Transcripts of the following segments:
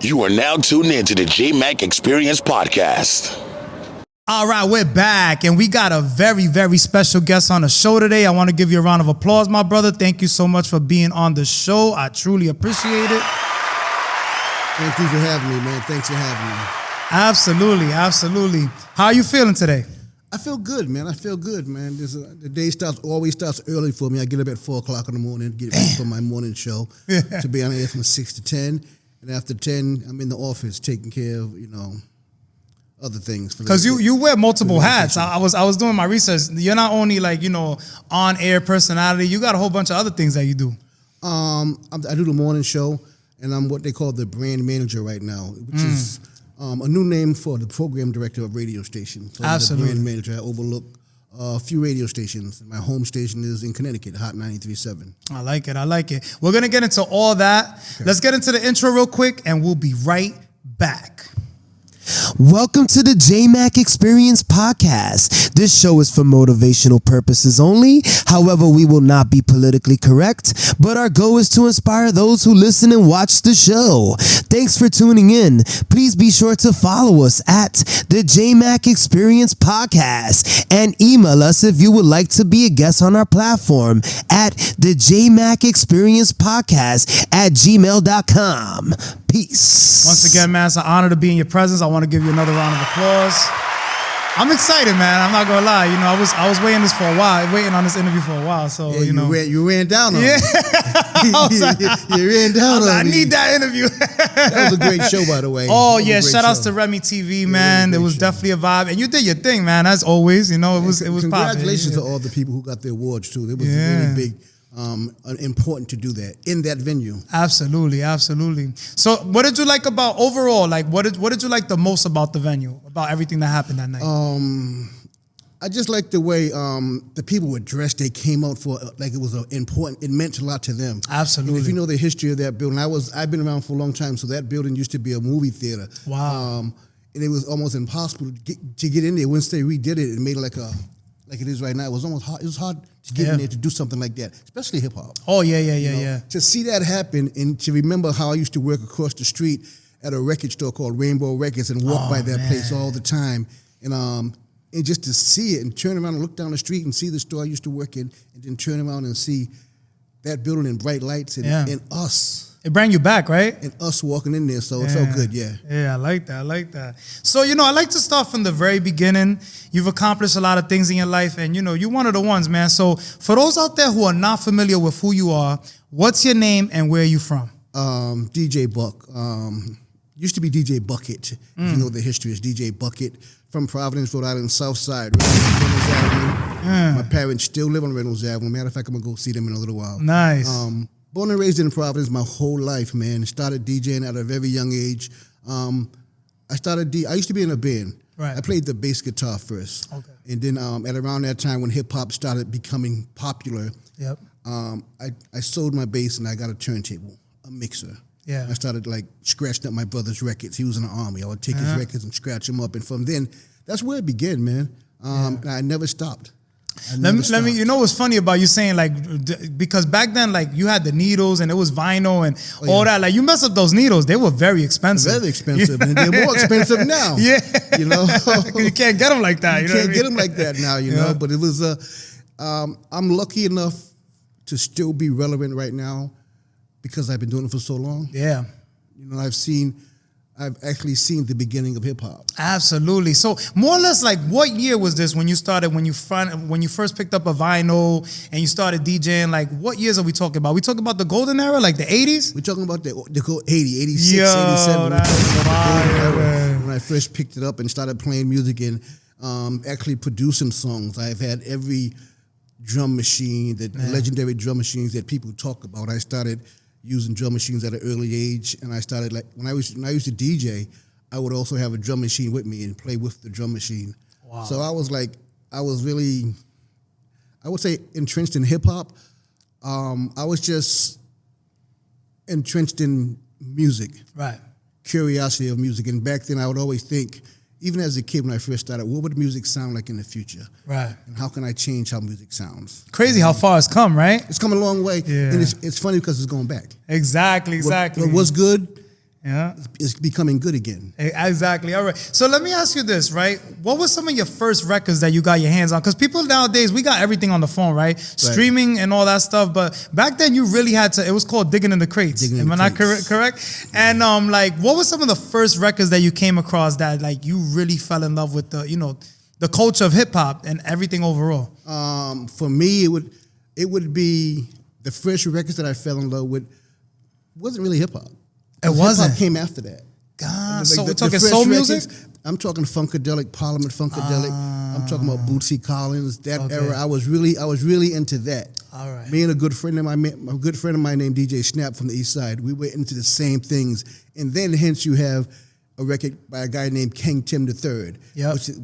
You are now tuned in to the Jmack Experience Podcast. All right, we're back, and we got a very, very special guest on the show today. I want to give you a round of applause, my brother. Thank you so much for being on the show. I truly appreciate it. Thank you for having me, man. Thanks for having me. Absolutely, absolutely. How are you feeling today? I feel good, man. The day always starts early for me. I get up at 4 o'clock in the morning, get ready for my morning show to be on air from 6 to 10. And after 10, I'm in the office taking care of, other things. Because you wear multiple hats. I was doing my research. You're not only on-air personality. You got a whole bunch of other things that you do. I do the morning show, and I'm what they call the brand manager right now, which is a new name for the program director of radio stations. So Absolutely. I'm the brand manager. I overlook a few radio stations. My home station is in Connecticut, Hot 93.7. I like it. We're going to get into all that. Okay. Let's get into the intro real quick, and we'll be right back. Welcome to the Jmack Experience Podcast. This show is for motivational purposes only. However, we will not be politically correct, but our goal is to inspire those who listen and watch the show. Thanks for tuning in. Please be sure to follow us at the Jmack Experience Podcast and email us if you would like to be a guest on our platform at the Jmack Experience Podcast at gmail.com. Peace. Once again, man, it's an honor to be in your presence. I want to give you another round of applause. I'm excited, man. I'm not gonna lie. I was waiting on this interview for a while. So you ran down on me. You ran down on me. I need that interview. That was a great show, by the way. Oh yeah, shout outs to Remy TV, man. It was definitely a vibe, and you did your thing, man. As always, it was congratulations popping. to all the people who got the awards too. It was really big. Important to do that in that venue. Absolutely. So what did you like about overall? Like what did you like the most about the venue? About everything that happened that night? I just liked the way the people were dressed. They came out for like it was important. It meant a lot to them. Absolutely. And if you know the history of that building, I've been around for a long time, so that building used to be a movie theater. Wow. And it was almost impossible to get in there. Once they redid it, it made it like it is right now. It was almost hard. It was hard to get in there to do something like that, especially hip hop. Oh yeah. To see that happen and to remember how I used to work across the street at a record store called Rainbow Records and walk by that place all the time, and just to see it and turn around and look down the street and see the store I used to work in, and then turn around and see that building in bright lights and us. It brought you back, right? And us walking in there, so it felt good, yeah. Yeah, I like that. So, I like to start from the very beginning. You've accomplished a lot of things in your life, and, you're one of the ones, man. So, for those out there who are not familiar with who you are, what's your name and where are you from? DJ Buck. Used to be DJ Bucket. If you know the history, it's DJ Bucket from Providence, Rhode Island, South Side, Reynolds Avenue. My parents still live on Reynolds Avenue. Matter of fact, I'm going to go see them in a little while. Nice. Born and raised in Providence my whole life, man. Started DJing at a very young age. I used to be in a band. Right. I played the bass guitar first. Okay. And then at around that time when hip-hop started becoming popular, Yep. I sold my bass and I got a turntable, a mixer. Yeah. I started scratching up my brother's records. He was in the Army. I would take his records and scratch them up. And from then, that's where it began, man. And I never stopped. Let me. What's funny about you saying because back then you had the needles and it was vinyl and all that. You mess up those needles, they were very expensive. Very expensive, and they're more expensive now. Yeah, you can't get them like that. You can't get them like that now. You know, but it was. I'm lucky enough to still be relevant right now because I've been doing it for so long. Yeah, I've actually seen the beginning of hip hop. Absolutely. So more or less, what year was this when you started? When you first picked up a vinyl and you started DJing? What years are we talking about? We talking about the golden era, the 80s? We're talking about the 80, 86, 87. That's fire, when I first picked it up and started playing music and actually producing songs. I've had every drum machine, the legendary drum machines that people talk about. I started using drum machines at an early age, and I started when I used to DJ, I would also have a drum machine with me and play with the drum machine. Wow. So I was really, I would say, entrenched in hip hop. I was just entrenched in music, right? Curiosity of music, and back then I would always think, even as a kid when I first started, what would music sound like in the future? Right. And how can I change how music sounds? Crazy how far it's come, right? It's come a long way. Yeah. And it's funny because it's going back. Exactly. What was good Yeah. It's becoming good again. Exactly. All right. So let me ask you this, right? What were some of your first records that you got your hands on? Because people nowadays, we got everything on the phone, right? Streaming and all that stuff. But back then, you really had to, it was called digging in the crates. Am I not correct? And like, what were some of the first records that you came across that like you really fell in love with the, you know, the culture of hip hop and everything overall? For me, it would be the first records that I fell in love with wasn't really hip hop. It wasn't. Hip hop came after that. God, Like so we're talking soul music? I'm talking Funkadelic, Parliament Funkadelic. I'm talking about Bootsy Collins. That era, I was really into that. All right. Me and a good friend of mine named DJ Snap from the East Side. We were into the same things, and then hence you have a record by a guy named King Tim III,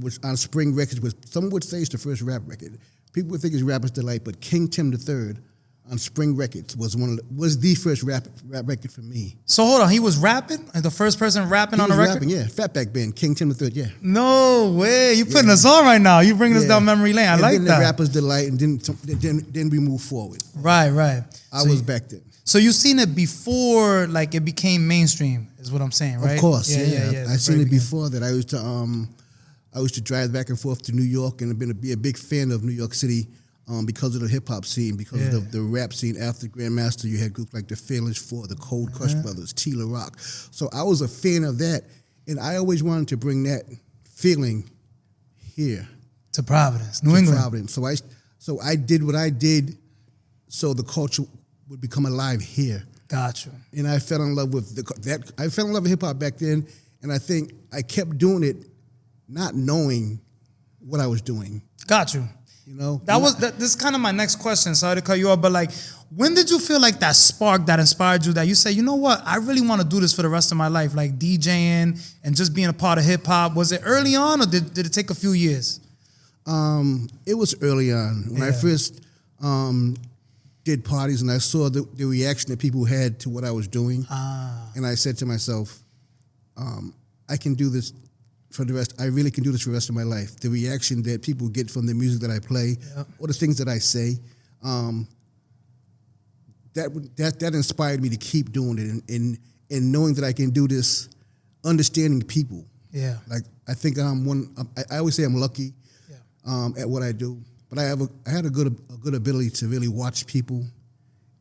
which on Spring Records was, some would say it's the first rap record. People would think it's Rapper's Delight, but King Tim III on Spring Records was the first rap record for me. So hold on, he was rapping? Like the first person rapping on a record? Rapping, yeah. Fatback Band, King Tim III, yeah. No way. You putting us on right now. You bringing us down memory lane. I and like then that. The Rapper's Delight, and then we move forward. Right. I was back then. So you seen it before, like it became mainstream, is what I'm saying, right? Of course, yeah. I seen it beginning. before that. I used to drive back and forth to New York and be a big fan of New York City because of the hip hop scene, because of the rap scene. After Grandmaster, you had groups like the Fearless Four, the Cold Crush Brothers, Tila Rock. So I was a fan of that, and I always wanted to bring that feeling here To Providence, New England. Providence. So I did what I did, so the culture would become alive here. Gotcha. And I fell in love with that. I fell in love with hip hop back then, and I think I kept doing it, not knowing what I was doing. Got you. You know, This is kind of my next question. Sorry to cut you off, but like, when did you feel like that spark that inspired you, that you say, you know what, I really want to do this for the rest of my life, like DJing and just being a part of hip hop? Was it early on, or did it take a few years? It was early on when I first did parties, and I saw the reaction that people had to what I was doing, and I said to myself, I can do this for the rest. I really can do this for the rest of my life. The reaction that people get from the music that I play, or the things that I say, that inspired me to keep doing it, and knowing that I can do this, understanding people. Yeah. Like, I think I always say I'm lucky at what I do, but I had a good ability to really watch people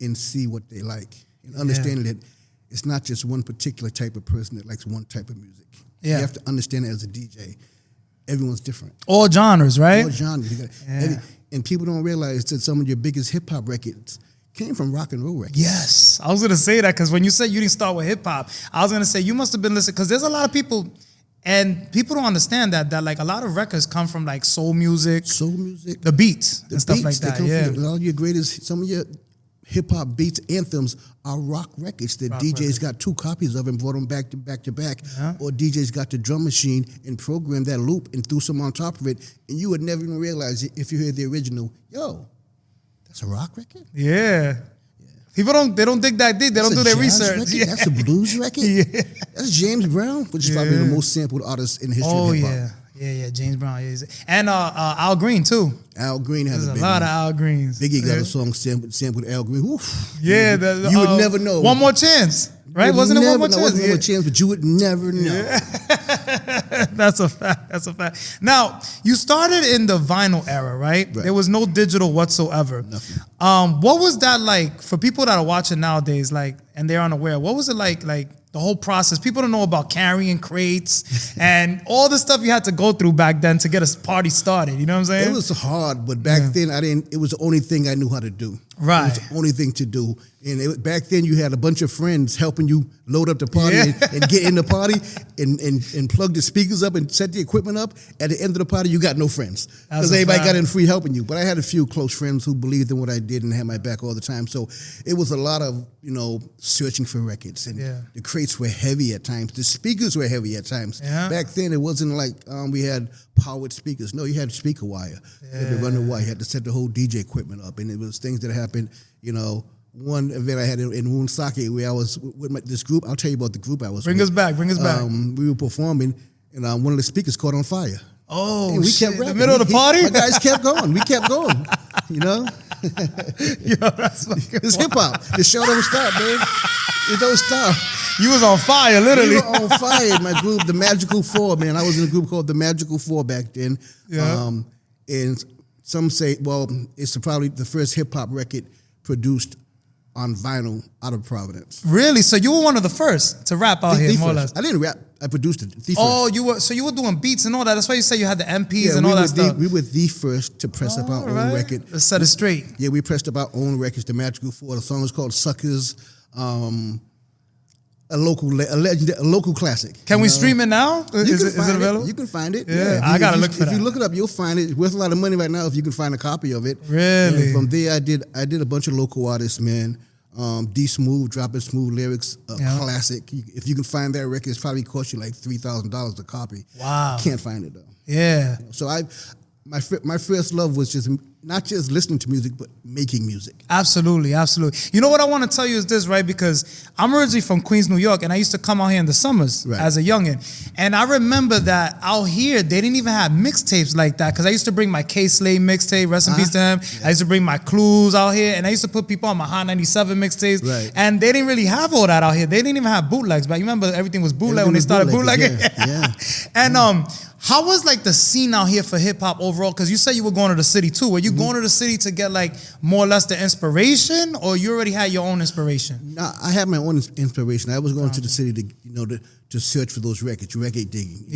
and see what they like, and understanding that it's not just one particular type of person that likes one type of music. Yeah. You have to understand it as a DJ. Everyone's different. All genres, right? All genres. And people don't realize that some of your biggest hip hop records came from rock and roll records. Yes. I was going to say that because when you said you didn't start with hip hop, I was going to say you must have been listening, because there's a lot of people, and people don't understand that like a lot of records come from like soul music, the beats and stuff like that. All your greatest, some of your hip hop beats, anthems are rock records that DJs got 2 copies of and brought them back to back, or DJs got the drum machine and programmed that loop and threw some on top of it, and you would never even realize it if you heard the original. Yo, that's a rock record? Yeah. People don't dig that deep. They don't do their research. Record? That's a blues record? That's James Brown, which is probably the most sampled artist in the history of hip hop. Yeah, James Brown. Yeah. And Al Green, too. Al Green has There's a lot of Al Greens. Biggie got a song sampled Al Green. Oof. Yeah. You would never know. One More Chance, right? Wasn't it One More Chance? Wasn't One More Chance, but you would never know. Yeah. That's a fact. Now, you started in the vinyl era, right? There was no digital whatsoever. Nothing. What was that like for people that are watching nowadays, like, and they're unaware? What was it like the whole process? People don't know about carrying crates and all the stuff you had to go through back then to get a party started. You know what I'm saying? It was hard, but back then it was the only thing I knew how to do. Right. It was the only thing to do. And back then you had a bunch of friends helping you load up the party and get in the party and plug the speakers up and set the equipment up. At the end of the party, you got no friends because everybody got in free helping you. But I had a few close friends who believed in what I did and had my back all the time. So it was a lot of, searching for records. And the crates were heavy at times. The speakers were heavy at times. Yeah. Back then, it wasn't like we had powered speakers. No, you had speaker wire. You had to run the wire. You had to set the whole DJ equipment up. And it was things that happened, one event I had in Woonsocket where I was with this group. I'll tell you about the group I was with. Bring us back. We were performing, and one of the speakers caught on fire. Oh, and we shit. kept rapping. In the middle of the party? My guys kept going. We kept going, Yo, that's fucking It's hip hop. The show don't stop, man. It don't stop. You was on fire, literally. We were on fire. My group, the Magical Four, man. I was in a group called the Magical Four back then. Yeah. And some say, well, it's probably the first hip hop record produced on vinyl out of Providence. Really? So you were one of the first to rap out here, more or less. I didn't rap. I produced it. Oh, you were doing beats and all that. That's why you say you had the MPs and all that stuff. We were the first to press up our own record. Let's set it straight. Yeah, we pressed up our own records, the Magical Four. The song is called Suckers. A local classic. Can we stream it now? Is it available? You can find it. Yeah, I gotta look for that. If you look it up, you'll find it. It's worth a lot of money right now if you can find a copy of it. Really? And from there, I did a bunch of local artists, man. D Smooth, dropping smooth lyrics, classic. If you can find that record, it's probably cost you like $3,000 a copy. Wow. Can't find it though. Yeah. So my first love was just not just listening to music, but making music. Absolutely, absolutely. You know what I want to tell you is this, right? Because I'm originally from Queens, New York, and I used to come out here in the summers as a youngin'. And I remember that out here, they didn't even have mixtapes like that, because I used to bring my K-Slade mixtape, rest in peace to him. Yeah. I used to bring my Clues out here, and I used to put people on my Hot 97 mixtapes. Right. And they didn't really have all that out here. They didn't even have bootlegs, but you remember everything was bootleg when they started bootlegging? Yeah. And how was like the scene out here for hip hop overall? Because you said you were going to the city too. Were you going to the city to get like more or less the inspiration, or you already had your own inspiration? No, I had my own inspiration. I was going to the city to search for those records, record digging,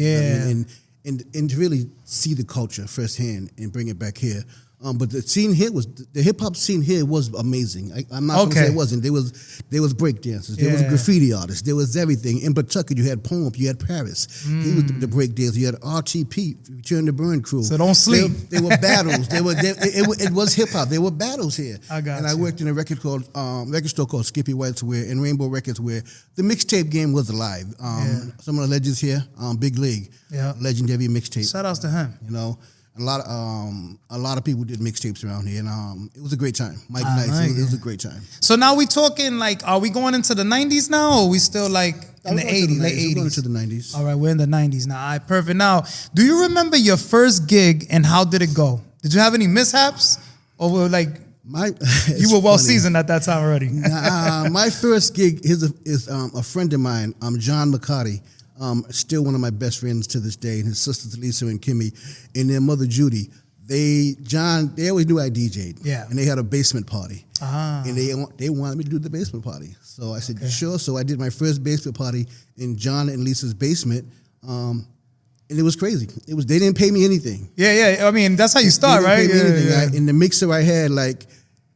and to really see the culture firsthand and bring it back here. But the scene here the hip hop scene here was amazing. I'm not going to say it wasn't. There was break dancers, there was graffiti artists, there was everything. In Pawtucket, you had Pump, you had Paris. He was the break dancer. You had RTP, Return to Burn crew. So don't sleep. There were battles. It was hip hop. There were battles here. I worked in a record store called Skippy White's and Rainbow Records, where the mixtape game was alive. Some of the legends here, Big League, legendary mixtape. Shout outs to him. You know. A lot of people did mixtapes around here, and it was a great time. Mike Nice, it was a great time. So now we talking like, are we going into the 90s now, or are we still like in the 80s, late 80s? We're going into the 90s. All right, we're in the 90s now. All right, perfect. Now, do you remember your first gig and how did it go? Did you have any mishaps, or were like you were well seasoned at that time already? My first gig is a friend of mine, John McCarty. Still one of my best friends to this day, and his sisters Lisa and Kimmy, and their mother Judy. They always knew I DJ'd. Yeah. And they had a basement party. And they wanted me to do the basement party. So I said, sure. So I did my first basement party in John and Lisa's basement. And it was crazy. They didn't pay me anything. Yeah. I mean, that's how you start, right? In the mixer I had, like,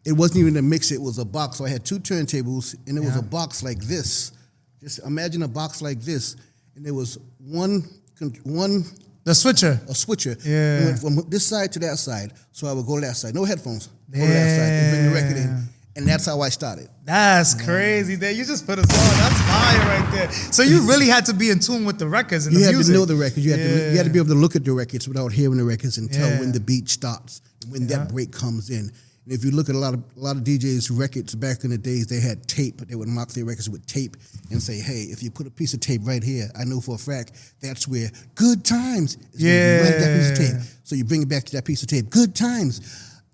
it wasn't even a mixer, it was a box. So I had two turntables, and it was a box like this. Just imagine a box like this. And there was one the switcher. A switcher. Yeah. It went from this side to that side. So I would go that side. No headphones. Go to that side and bring the record in. And that's how I started. That's crazy. There, you just put us on. That's fire right there. So you really had to be in tune with the records and the music. You had to know the records. You had to be able to look at the records without hearing the records and tell when the beat stops and when that break comes in. And if you look at a lot of DJs' records back in the days, they had tape. They would mark their records with tape and say, hey, if you put a piece of tape right here, I know for a fact that's where Good Times is going to be right that piece of tape. So you bring it back to that piece of tape. Good Times.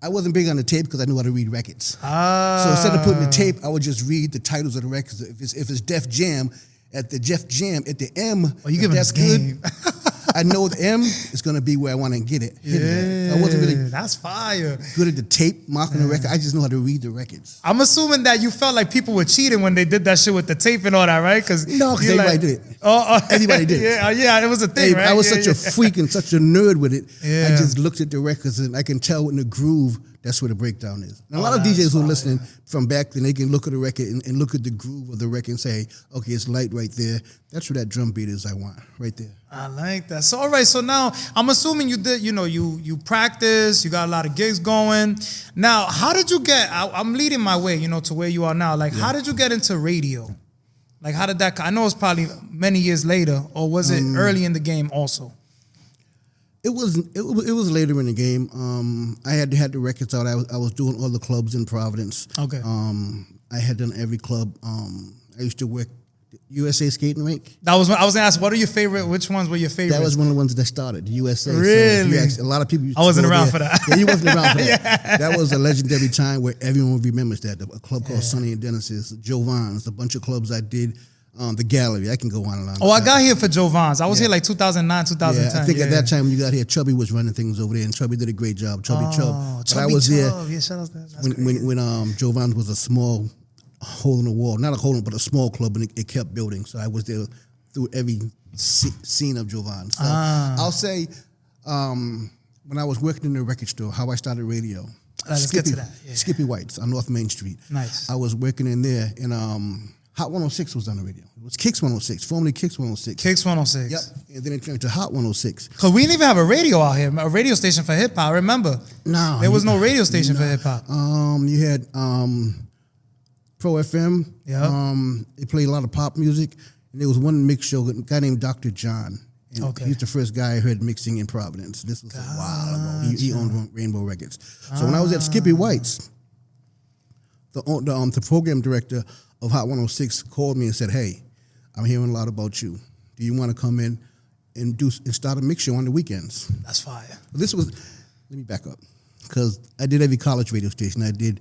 I wasn't big on the tape because I knew how to read records. So instead of putting the tape, I would just read the titles of the records. If it's Def Jam, at the M, you giving us game. I know the M is going to be where I want to get it. So I wasn't really that's fire. Good at the tape, marking the record. I just know how to read the records. I'm assuming that you felt like people were cheating when they did that shit with the tape and all that, right? No, because everybody did it. Everybody did it. Yeah, it was a thing, right? I was such a freak and such a nerd with it. I just looked at the records and I can tell in the groove, that's where the breakdown is. And a lot of DJs who are listening from back then, they can look at the record and look at the groove of the record and say, okay, it's light right there. That's where that drum beat is I want, right there. I like that. So, all right, so now I'm assuming you did, you practice, you got a lot of gigs going. Now, how did you get, I'm leading my way, to where you are now. Like, how did you get into radio? Like, how did that, I know it's probably many years later, or was it early in the game also? It was later in the game. I had the records out. I was doing all the clubs in Providence. Okay. I had done every club. I used to work USA skating rink. That was I was gonna ask, what are your favorite? Which ones were your favorites? That was one of the ones that started the USA. Really? So a lot of people. Used I wasn't to go around there. for that. Yeah, you wasn't around for that. That was a legendary time where everyone remembers that. A club called Sonny and Dennis's, Joe Vaughn's, a bunch of clubs I did. The gallery. I can go on and on. Oh, I got here for Joe Vaughn's. I was here like 2009, 2010. Yeah, I think at that time when you got here, Chubby was running things over there, and Chubby did a great job. Chubby. But I was there Yeah, shout out to that. when Joe Vaughn's was a small hole in the wall, not a hole, but a small club, and it kept building. So I was there through every scene of Joe Vaughn's. So I'll say when I was working in the record store, how I started radio. Let's get to that. Yeah. Skippy White's on North Main Street. Nice. I was working in there, and Hot 106 was on the radio. It was Kicks 106, formerly Kicks 106. Kicks 106. Yep. And then it turned to Hot 106. Because we didn't even have a radio out here, a radio station for hip hop. Remember? No. There was no radio station for hip hop. You had Pro FM. Yeah. They played a lot of pop music. And there was one mix show, a guy named Dr. John. And Okay. He was the first guy I heard mixing in Providence. This was a while ago. He owned Rainbow Records. So when I was at Skippy White's, the program director of Hot 106 called me and said, "Hey, I'm hearing a lot about you. Do you want to come in and start a mix show on the weekends?" That's fire. Let me back up, because I did every college radio station. I did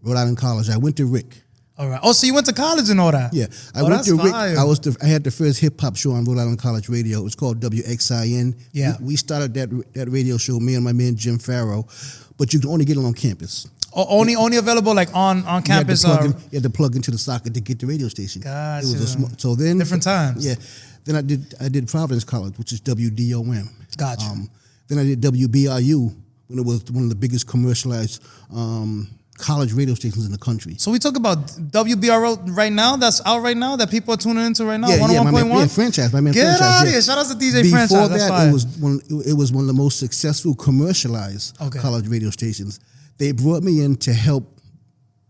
Rhode Island College. I went to Rick. All right. Oh, so you went to college and all that? Yeah, I Oh, went to that's Rick. fire. I had the first hip hop show on Rhode Island College radio. It was called WXIN. Yeah. We started that radio show, me and my man Jim Farrow, but you could only get it on campus. Only available like on campus. You had to plug into the socket to get the radio station. Gotcha. It was so then Different times. Yeah. Then I did Providence College, which is WDOM. Gotcha. Then I did WBRU when it was one of the biggest commercialized college radio stations in the country. So we talk about WBRO right now. That's out right now. That people are tuning into right now. Yeah, my 101.1. man, franchise. My man, Get franchise. out of yeah. here! Shout out to DJ Before Franchise. That's that, fire. it was one of the most successful commercialized college radio stations. They brought me in to help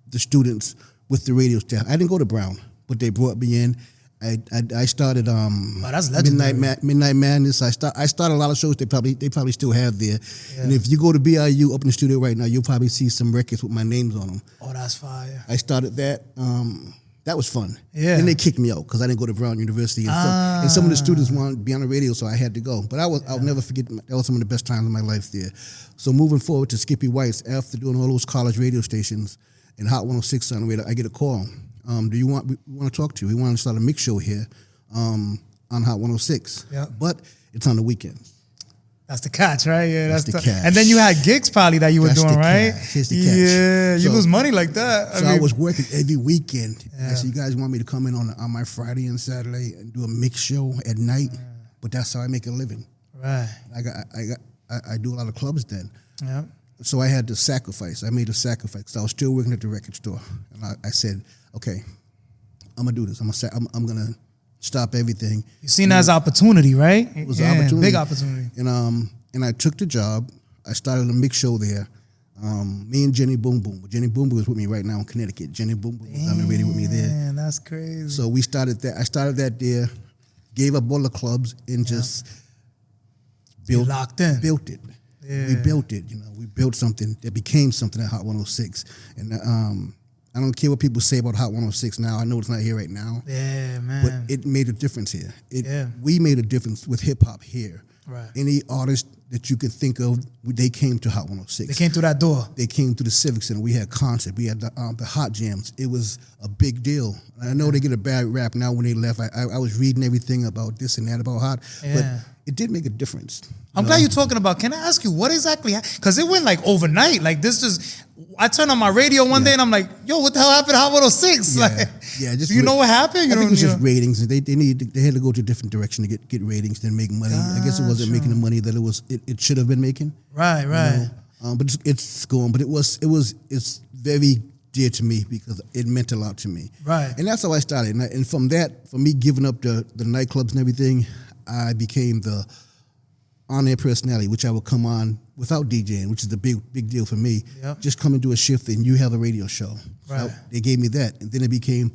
the students with the radio staff. I didn't go to Brown, but they brought me in. I started that's legendary. Midnight Madness. I started a lot of shows they probably still have there. Yeah. And if you go to BIU up in the studio right now, you'll probably see some records with my names on them. Oh, that's fire. I started that. That was fun. Yeah. Then they kicked me out because I didn't go to Brown University, and some of the students wanted to be on the radio, so I had to go. But I'll never forget. That was some of the best times of my life there. So moving forward to Skippy White's, after doing all those college radio stations and Hot 106 on the radio, I get a call. We want to talk to you. We want to start a mix show here on Hot 106. Yeah. But it's on the weekends. That's the catch, right? Yeah, that's the catch. And then you had gigs probably that you were doing, right? Here's the catch. Yeah, you lose money like that. I was working every weekend. Yeah. I said, you guys want me to come in on my Friday and Saturday and do a mix show at night? Yeah. But that's how I make a living. Right. I do a lot of clubs then. Yeah. So I had to sacrifice. I made a sacrifice because I was still working at the record store, and I said, okay, I'm gonna do this. I'm gonna stop everything. You seen that as opportunity, right? It was an opportunity, big opportunity. And I took the job. I started a mix show there. Me and Jenny Boom Boom. Jenny Boom Boom is with me right now in Connecticut. Jenny Boom Boom was on the radio with me there. Man, that's crazy. So we started that. I started that there. Gave up all the clubs and just built it. Yeah. We built it. We built something that became something at Hot 106. And I don't care what people say about Hot 106 now. I know it's not here right now. Yeah, man. But it made a difference here. We made a difference with hip hop here. Right. Any artist that you could think of, they came to Hot 106. They came through that door. They came to the Civic Center. We had concerts. We had the Hot Jams. It was a big deal. I know they get a bad rap now when they left. I was reading everything about this and that about Hot, but it did make a difference. I'm glad you're talking about. Can I ask you what exactly? Because it went like overnight. Like this just. I turned on my radio one day and I'm like, yo, what the hell happened to Hot 106? Just do you know what happened? I think it was just ratings. They had to go to a different direction to get ratings than make money. Gotcha. I guess it wasn't making the money that it should have been making. Right. But it's going. But it's very dear to me because it meant a lot to me. Right. And that's how I started. And from that, for me giving up the nightclubs and everything, I became the on-air personality, which I would come on without DJing, which is the big deal for me. Yep. Just come and do a shift and you have a radio show. Right. So they gave me that. And then it became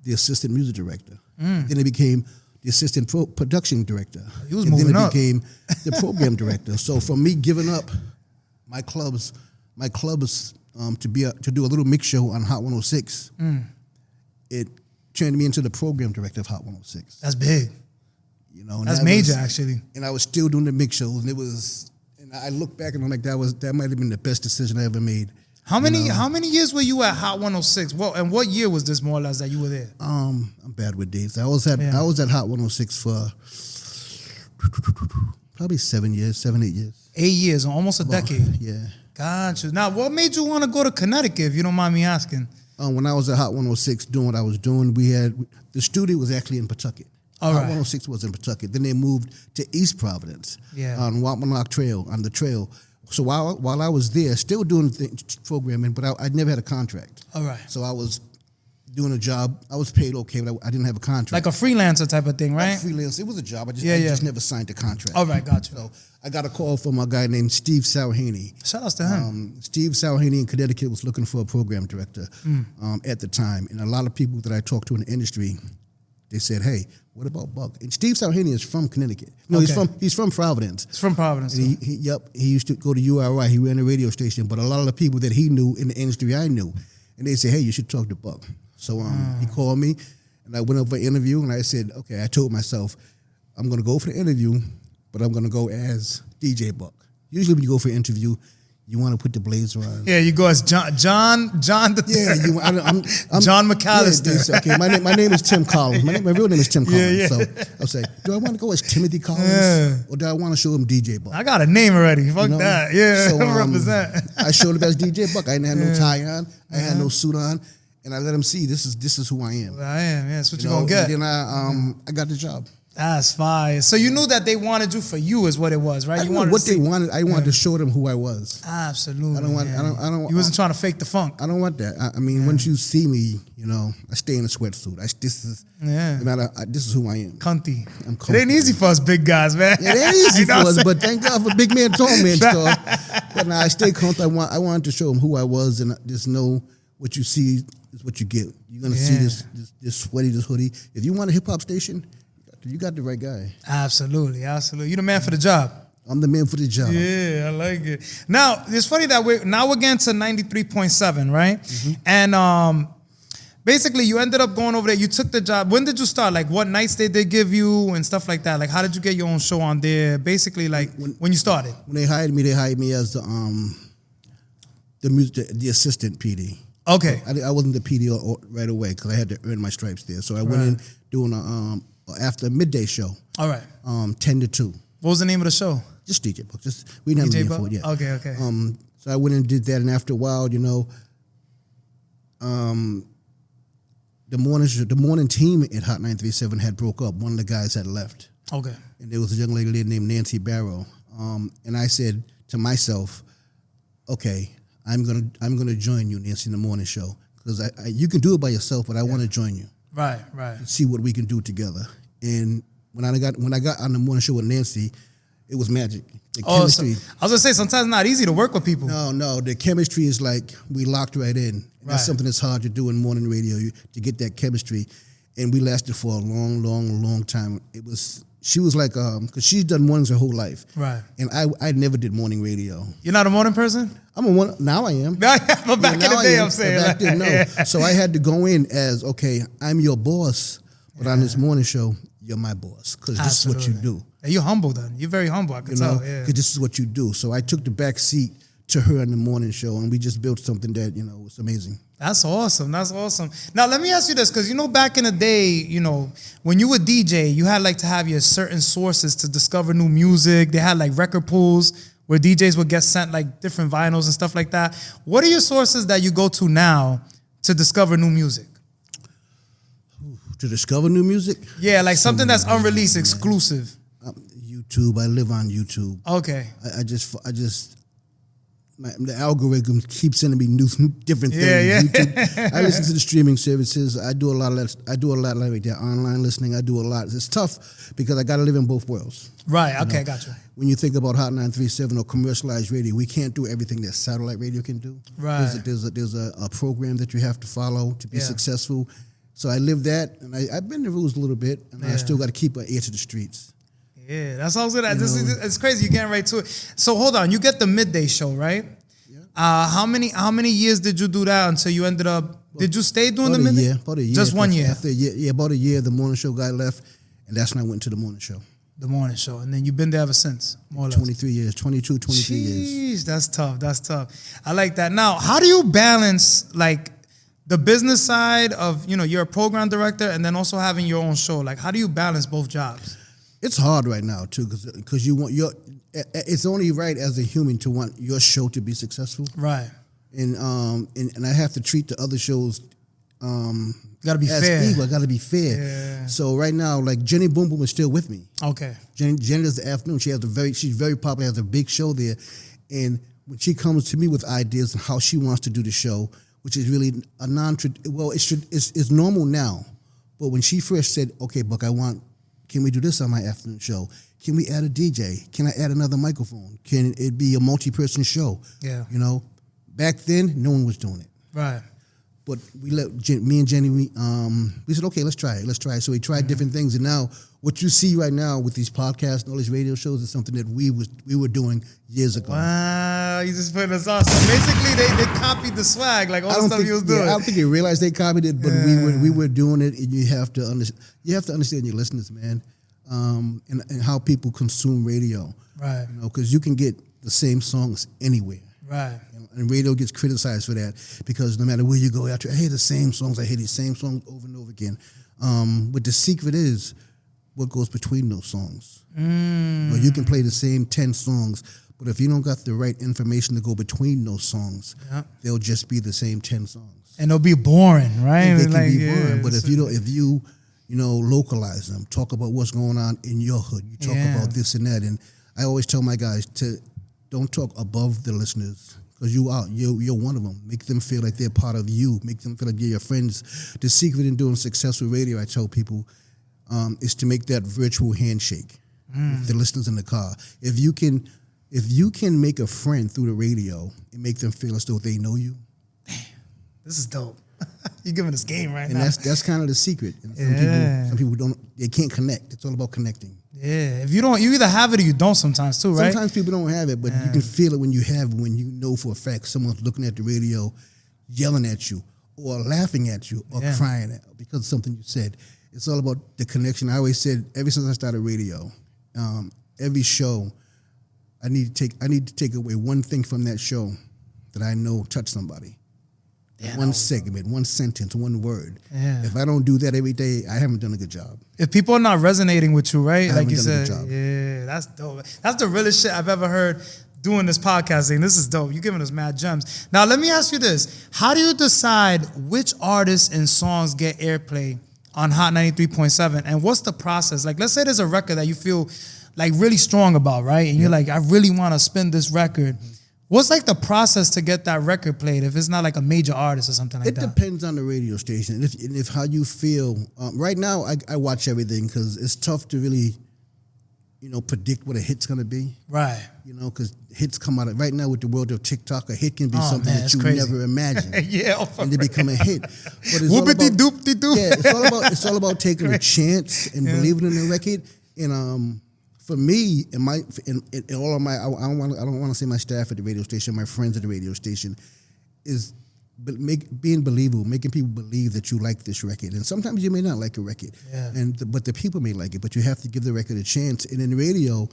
the assistant music director. Then it became the assistant production director. He was moving up. Then it became the program director. So from me giving up my clubs to do a little mix show on Hot 106, it turned me into the program director of Hot 106. That's big. You know, and That's major, actually. And I was still doing the mix shows, and it was. And I look back and I'm like, that might have been the best decision I ever made. How many years were you at Hot 106? Well, and what year was this more or less that you were there? I'm bad with dates. I was at Hot 106 for probably 8 years. 8 years, almost a decade. Yeah. Gotcha. Now, what made you want to go to Connecticut, if you don't mind me asking? When I was at Hot 106 doing what I was doing, the studio was actually in Pawtucket. All Hot right. 106 was in Pawtucket. Then they moved to East Providence on Wampanoag Trail, on the trail. So while I was there, still doing programming, but I never had a contract. All right. So I was doing a job. I was paid okay, but I didn't have a contract. Like a freelancer type of thing, right? Freelance. It was a job. I just never signed a contract. All right, got you. So I got a call from a guy named Steve Salhaney. Shout out to him. Steve Salhaney in Connecticut was looking for a program director at the time. And a lot of people that I talked to in the industry, they said, hey, what about Buck? And Steve Salhaney is from Connecticut. No, Okay. he's from Providence. It's from Providence. And he used to go to URI. He ran a radio station, but a lot of the people that he knew in the industry I knew. And they said, hey, you should talk to Buck. So he called me, and I went up for an interview, and I said, okay, I told myself, I'm going to go for the interview, but I'm going to go as DJ Buck. Usually when you go for an interview, you want to put the blazer on. Yeah, you go as John the I'm John McAllister. Yeah, okay, my name is Tim Collins. My real name is Tim Collins. Yeah. So I was like, do I want to go as Timothy Collins, or do I want to show him DJ Buck? I got a name already. Fuck that. Yeah, So, represent. I showed him as DJ Buck. I didn't have no tie on. I had no suit on. And I let him see this is who I am. I am. Yeah, that's what you're gonna get. And then I got the job. That's fire. So you knew that they wanted you for you, is what it was, right? I didn't know what they wanted. I wanted to show them who I was. Absolutely. I don't. You wasn't trying to fake the funk. I don't want that. I mean, once you see me, I stay in a sweatsuit. This is who I am. Cunty. I'm It ain't easy for us big guys, man. It ain't easy for us, but thank God for big man, tall man stuff. But now I stay comfortable. I wanted to show them who I was, and just know what you see is what you get. You're gonna see this sweaty, this hoodie. If you want a hip hop station, you got the right guy. Absolutely. You're the man for the job. I'm the man for the job. Yeah, I like it. Now, it's funny that we're getting to 93.7, right? Mm-hmm. And basically, you ended up going over there. You took the job. When did you start? Like, what nights did they give you and stuff like that? Like, how did you get your own show on there? Basically, like, when you started. When they hired me as the assistant PD. Okay. I wasn't the PD right away because I had to earn my stripes there. So I went in doing after a midday show. All right. 10 to 2. What was the name of the show? Just DJ Buck. We didn't have a name for it yet. Okay. So I went and did that, and after a while, the morning team at Hot 937 had broke up. One of the guys had left. Okay. And there was a young lady there named Nancy Barrow. And I said to myself, okay, I'm gonna join you, Nancy, in the morning show, because you can do it by yourself, but I want to join you. Right. See what we can do together. And when I got on the morning show with Nancy, it was magic. The chemistry. So, I was gonna say sometimes it's not easy to work with people. No, the chemistry is like we locked right in. And that's something that's hard to do in morning radio, to get that chemistry. And we lasted for a long time. She was like, because she's done mornings her whole life. Right. And I never did morning radio. You're not a morning person? Now I am. But back in the day, I'm saying. Back then, no. So I had to go in as, okay, I'm your boss, but on this morning show, you're my boss, because this is what you do. Yeah, you're humble then. You're very humble, I can tell. Because this is what you do. So I took the back seat to her in the morning show, and we just built something that, was amazing. That's awesome. Now, let me ask you this, because, back in the day, when you were DJ, you had to have your certain sources to discover new music. They had record pools where DJs would get sent different vinyls and stuff like that. What are your sources that you go to now to discover new music? To discover new music? Yeah, something that's unreleased, exclusive. YouTube. I live on YouTube. Okay. The algorithm keeps sending me new different things. Yeah. YouTube. I listen to the streaming services. I do a lot like that online listening. I do a lot. It's tough because I got to live in both worlds. Right. Okay. Gotcha. When you think about Hot 937 or commercialized radio, we can't do everything that satellite radio can do. Right. There's a program that you have to follow to be successful. So I live that, and I've been the rules a little bit, and I still got to keep an ear to the streets. Yeah, that's how I was gonna. It's crazy. You're getting right to it. So hold on, you get the midday show, right? Yeah. How many years did you do that until you ended up? Did you stay doing the midnight? About a year. Just 1 year. After a year, about a year, the morning show guy left, and that's when I went to the morning show. The morning show, and then you've been there ever since, more or less. 23 years, 22, 23 years. Jeez, that's tough. That's tough. I like that. Now, how do you balance like the business side of, you're a program director and then also having your own show? Like, how do you balance both jobs? It's hard right now too, because you want it's only right as a human to want your show to be successful. Right. And I have to treat the other shows Gotta be fair. Equal. Gotta be fair. Yeah. So right now, like Jenny Boom Boom is still with me. Okay. Jenny does the afternoon. She's very popular, has a big show there. And when she comes to me with ideas on how she wants to do the show, which is really a it's normal now. But when she first said, okay, Buck, can we do this on my afternoon show? Can we add a DJ? Can I add another microphone? Can it be a multi-person show? Yeah. Back then, no one was doing it. Right. But we let me and Jenny, we said, okay, let's try it. So we tried different things. And now what you see right now with these podcasts and all these radio shows is something that we were doing years ago. Wow, you just putting us on. So basically they copied the swag, like all the stuff you was doing. I don't think they realized they copied it, but we were doing it, and you have to understand your listeners, man, and how people consume radio. Right. Because you can get the same songs anywhere. Right. And radio gets criticized for that because no matter where you go, I hear the same songs. I hear these same songs over and over again. But the secret is what goes between those songs. You can play the same 10 songs, but if you don't got the right information to go between those songs, they'll just be the same 10 songs. And they'll be boring, right? And they can be boring. But if you localize them, talk about what's going on in your hood, you talk about this and that. And I always tell my guys to don't talk above the listeners. Because you're one of them. Make them feel like they're part of you. Make them feel like you're your friends. The secret in doing successful radio, I tell people, is to make that virtual handshake with the listeners in the car. If you can make a friend through the radio and make them feel as though they know you, this is dope. You're giving us game right now. And that's kind of the secret. And some people they can't connect. It's all about connecting. Yeah, if you don't, you either have it or you don't sometimes too, right? Sometimes people don't have it, but you can feel it when you have it, when you know for a fact someone's looking at the radio, yelling at you, or laughing at you, or crying because of something you said. It's all about the connection. I always said, ever since I started radio, every show, I need to take away one thing from that show that I know touched somebody. One segment, one sentence, one word. Yeah. If I don't do that every day, I haven't done a good job. If people are not resonating with you, right? I Like you haven't done a said, good job. yeah, that's dope. That's the realest shit I've ever heard doing this podcasting. This is dope. You're giving us mad gems. Now, let me ask you this. How do you decide which artists and songs get airplay on Hot 93.7? And what's the process? Like, let's say there's a record that you feel like really strong about, right? And you're like, I really want to spin this record. What's like the process to get that record played if it's not like a major artist or something like that? It depends on the radio station and if how you feel. Right now, I watch everything because it's tough to really, predict what a hit's gonna be. Right. Because hits come out right now with the world of TikTok. A hit can be something that you never imagined. And they become a hit. But it's Whoopity-doop-de-doop. Yeah, it's all about taking a chance and believing in the record. And for me, in all of my, I don't want to say my staff at the radio station, my friends at the radio station, is being believable, making people believe that you like this record. And sometimes you may not like a record, but the people may like it. But you have to give the record a chance. And in radio,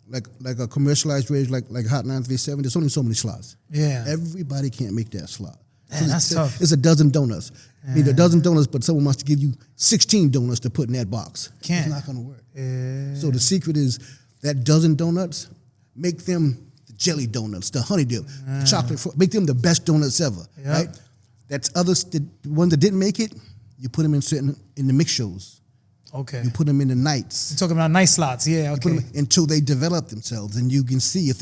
like a commercialized radio, like Hot 937, there's only so many slots. Yeah, everybody can't make that slot. Man, that's tough. It's a dozen donuts. I mean, a dozen donuts, but someone wants to give you 16 donuts to put in that box. It's not going to work. Yeah. So the secret is that dozen donuts, make them the jelly donuts, the honey dip, the chocolate, make them the best donuts ever, right? That's others, the ones that didn't make it, you put them in the mix shows. Okay. You put them in the nights. You're talking about night slots, yeah. Okay. You put them until they develop themselves, and you can see if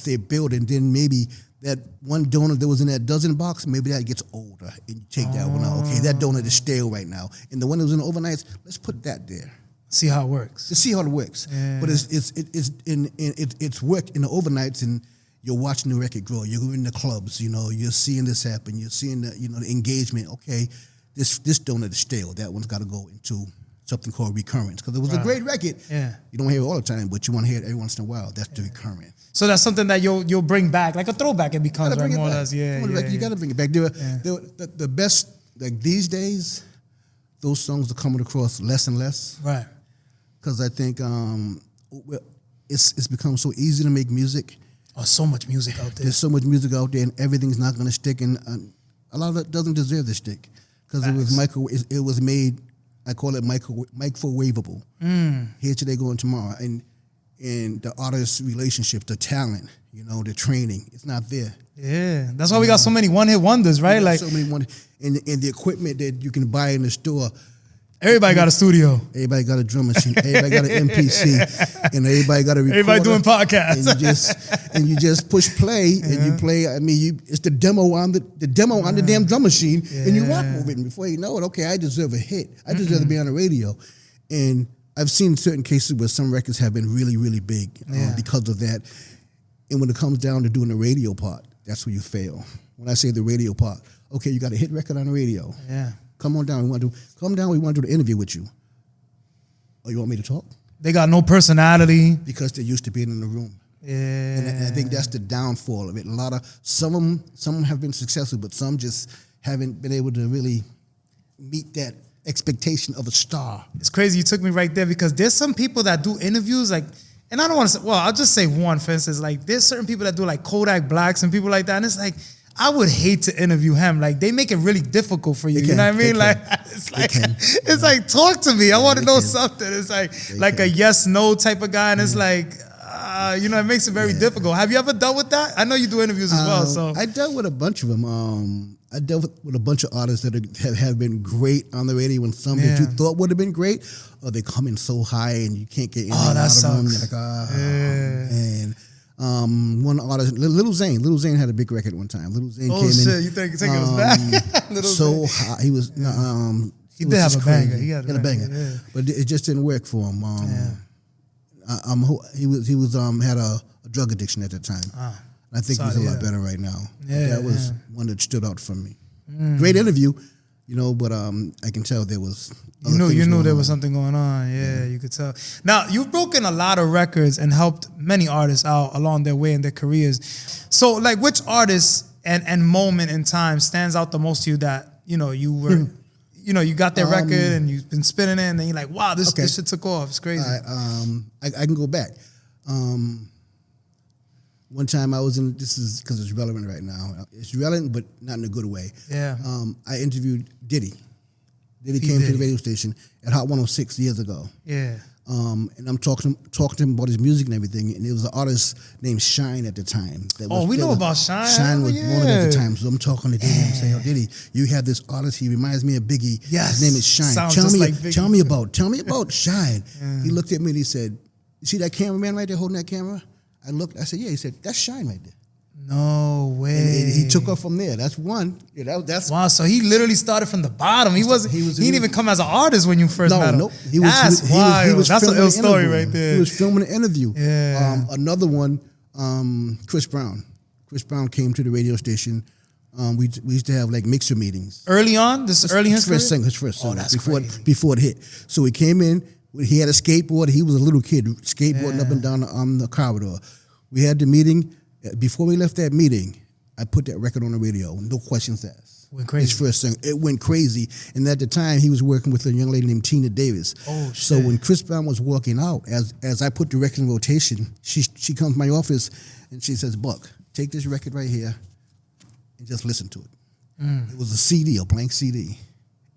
they build, and then maybe that one donut that was in that dozen box, maybe that gets older, and you take that one out. Okay, that donut is stale right now, and the one that was in the overnights, let's put that there. See how it works. To see how it works. Yeah. But it's work in the overnights, and you're watching the record grow. You're in the clubs, you're seeing this happen. You're seeing the engagement. Okay, this donut is stale. That one's got to go into something called recurrence, because it was a great record. Yeah. You don't hear it all the time, but you want to hear it every once in a while. That's the recurrence. So that's something that you'll bring back, like a throwback. It becomes, You gotta right? bring it More or back. less, yeah. You got to bring it back. The best, like these days, those songs are coming across less and less. Right. Because I think it's become so easy to make music. Oh, so much music out there. There's so much music out there, and everything's not going to stick, and a lot of it doesn't deserve to stick because it was made. I call it microwavable. Here today, going tomorrow, and the artist's relationship, the talent, the training, it's not there. Yeah, that's why we got so many one-hit wonders, right? Like so many and the equipment that you can buy in the store. Everybody got a studio. Everybody got a drum machine. Everybody got an MPC, and everybody got a recorder. Everybody doing podcasts. And you just push play, and you play. I mean, it's the demo on the damn drum machine, and you rock with it. And before you know it, okay, I deserve a hit. I deserve to be on the radio. And I've seen certain cases where some records have been really, really big because of that. And when it comes down to doing the radio part, that's where you fail. When I say the radio part, okay, you got a hit record on the radio. Yeah. Come on down. We want to do the interview with you. Oh, you want me to talk? They got no personality. Because they're used to being in the room. Yeah. And I think that's the downfall of it. Some of them have been successful, but some just haven't been able to really meet that expectation of a star. It's crazy you took me right there because there's some people that do interviews like, and I don't want to say, well, I'll just say one, for instance, like there's certain people that do like Kodak Blacks and people like that, and it's like, I would hate to interview him. Like they make it really difficult for you. You know what I mean? Like it's like talk to me. I want to know something. It's like a yes no type of guy, and it's like it makes it very difficult. Have you ever dealt with that? I know you do interviews as well. So I dealt with a bunch of them. I dealt with a bunch of artists that have been great on the radio, and some that you thought would have been great, or they come in so high and you can't get anything out of them. You're like, and one artist, Lil Zane had a big record one time. Lil Zane came in. You think taking us back? So high. He was. He did have a banger. He had a banger, but it just didn't work for him. He was had a drug addiction at the time. I think he's a lot better right now. That was one that stood out for me. Great interview, but I can tell there was. You knew there was something going on. Yeah, you could tell. Now, you've broken a lot of records and helped many artists out along their way in their careers. So, like, which artist and moment in time stands out the most to you that, you were, you got their record and you've been spinning it and then you're like, wow, this shit took off. It's crazy. I can go back. One time I was in, this is because it's relevant right now. It's relevant, but not in a good way. Yeah. I interviewed Diddy. Diddy came to the radio station at Hot 106 years ago. Yeah. And I'm talking to him about his music and everything. And there was an artist named Shine at the time. We know about Shine. Shine was born at the time. So I'm talking to Diddy and saying, "Yo, Diddy, you have this artist. He reminds me of Biggie. Yes. His name is Shine. Sounds Tell me about Shine." He looked at me and he said, "You see that cameraman right there holding that camera?" I looked. I said, "Yeah." He said, "That's Shine right there." No way. And he took off from there. That's one. Yeah, that's wow. So he literally started from the bottom. He didn't even come as an artist when you first met him. Nope. That's wild. That's an ill story right there. He was filming an interview. Yeah. Another one, Chris Brown. Chris Brown came to the radio station. We used to have like mixer meetings. Early on? This is early in his career? His first single. That's before it hit. So he came in. He had a skateboard. He was a little kid skateboarding up and down on the corridor. We had the meeting. Before we left that meeting, I put that record on the radio, no questions asked. Went crazy. His first single. It went crazy. And at the time, he was working with a young lady named Tina Davis. Oh, shit. So when Chris Brown was walking out, as I put the record in rotation, she comes to my office and she says, "Buck, take this record right here and just listen to it." It was a CD, a blank CD.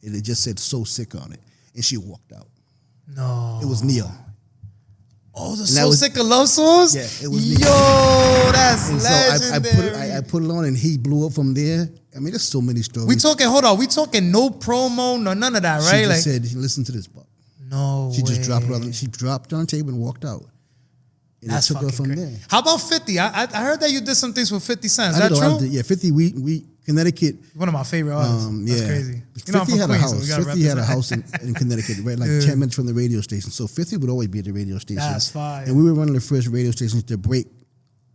And it just said "So Sick" on it. And she walked out. No. It was Neo. Oh, the So Sick of Love Songs? Yeah, it was Neo. Yo, that's and legendary. So I put it on and he blew up from there. I mean, there's so many stories. We talking no promo, no none of that, right? She just said, "Listen to this, Buck." No She way. just dropped it. She dropped it on the table and walked out. And That's it took her from crazy. there. How about 50? I heard that you did some things with 50 Cent. Is that true? Yeah, 50. We Connecticut. One of my favorite artists. That's crazy. 50 had a house. 50 had a house in Connecticut, right, like 10 minutes from the radio station. So 50 would always be at the radio station. That's fire. And we were one of the first radio stations to break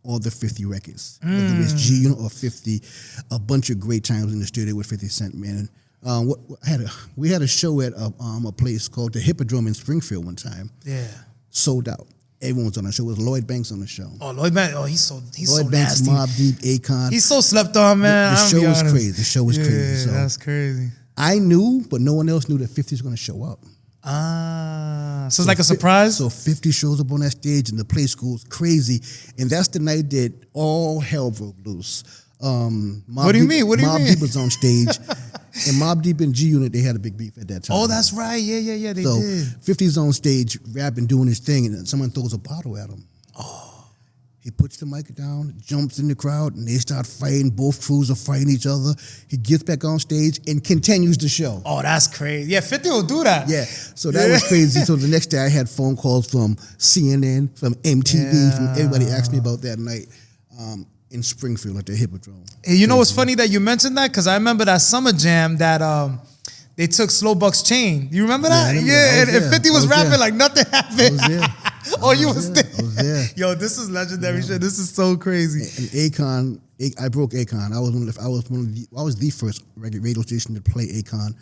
all the 50 records. Whether it's G or 50, a bunch of great times in the studio with 50 Cent, man. We had a show at a place called the Hippodrome in Springfield one time. Yeah. Sold out. Everyone was on the show. It was Lloyd Banks on the show. Oh, Lloyd Banks. Oh, he's so Lloyd Banks, nasty. Mobb Deep, Akon. He's so slept on, man. The show was crazy. The show was crazy. So that's crazy. I knew, but no one else knew that 50 was going to show up. So it's like a surprise? So 50 shows up on that stage and the place goes crazy. And that's the night that all hell broke loose. What do you mean? Mobb Deep was on stage. And Mobb Deep and G Unit, they had a big beef at that time. Oh, that's right. Yeah, they did. 50's on stage rapping, doing his thing, and then someone throws a bottle at him. Oh. He puts the mic down, jumps in the crowd, and they start fighting. Both crews are fighting each other. He gets back on stage and continues the show. Oh, that's crazy. Yeah, 50 will do that. Yeah, so that was crazy. So the next day I had phone calls from CNN, from MTV, from everybody asked me about that night. In Springfield at the Hippodrome. Hey, you know what's funny that you mentioned that? Because I remember that summer jam that they took Slow Buck's chain. You remember that? Yeah, and 50 was rapping like nothing happened. I was there. Oh, you was there? I was there. Yo, this is legendary shit. This is so crazy. And Akon, I broke Akon. I was the first radio station to play Akon,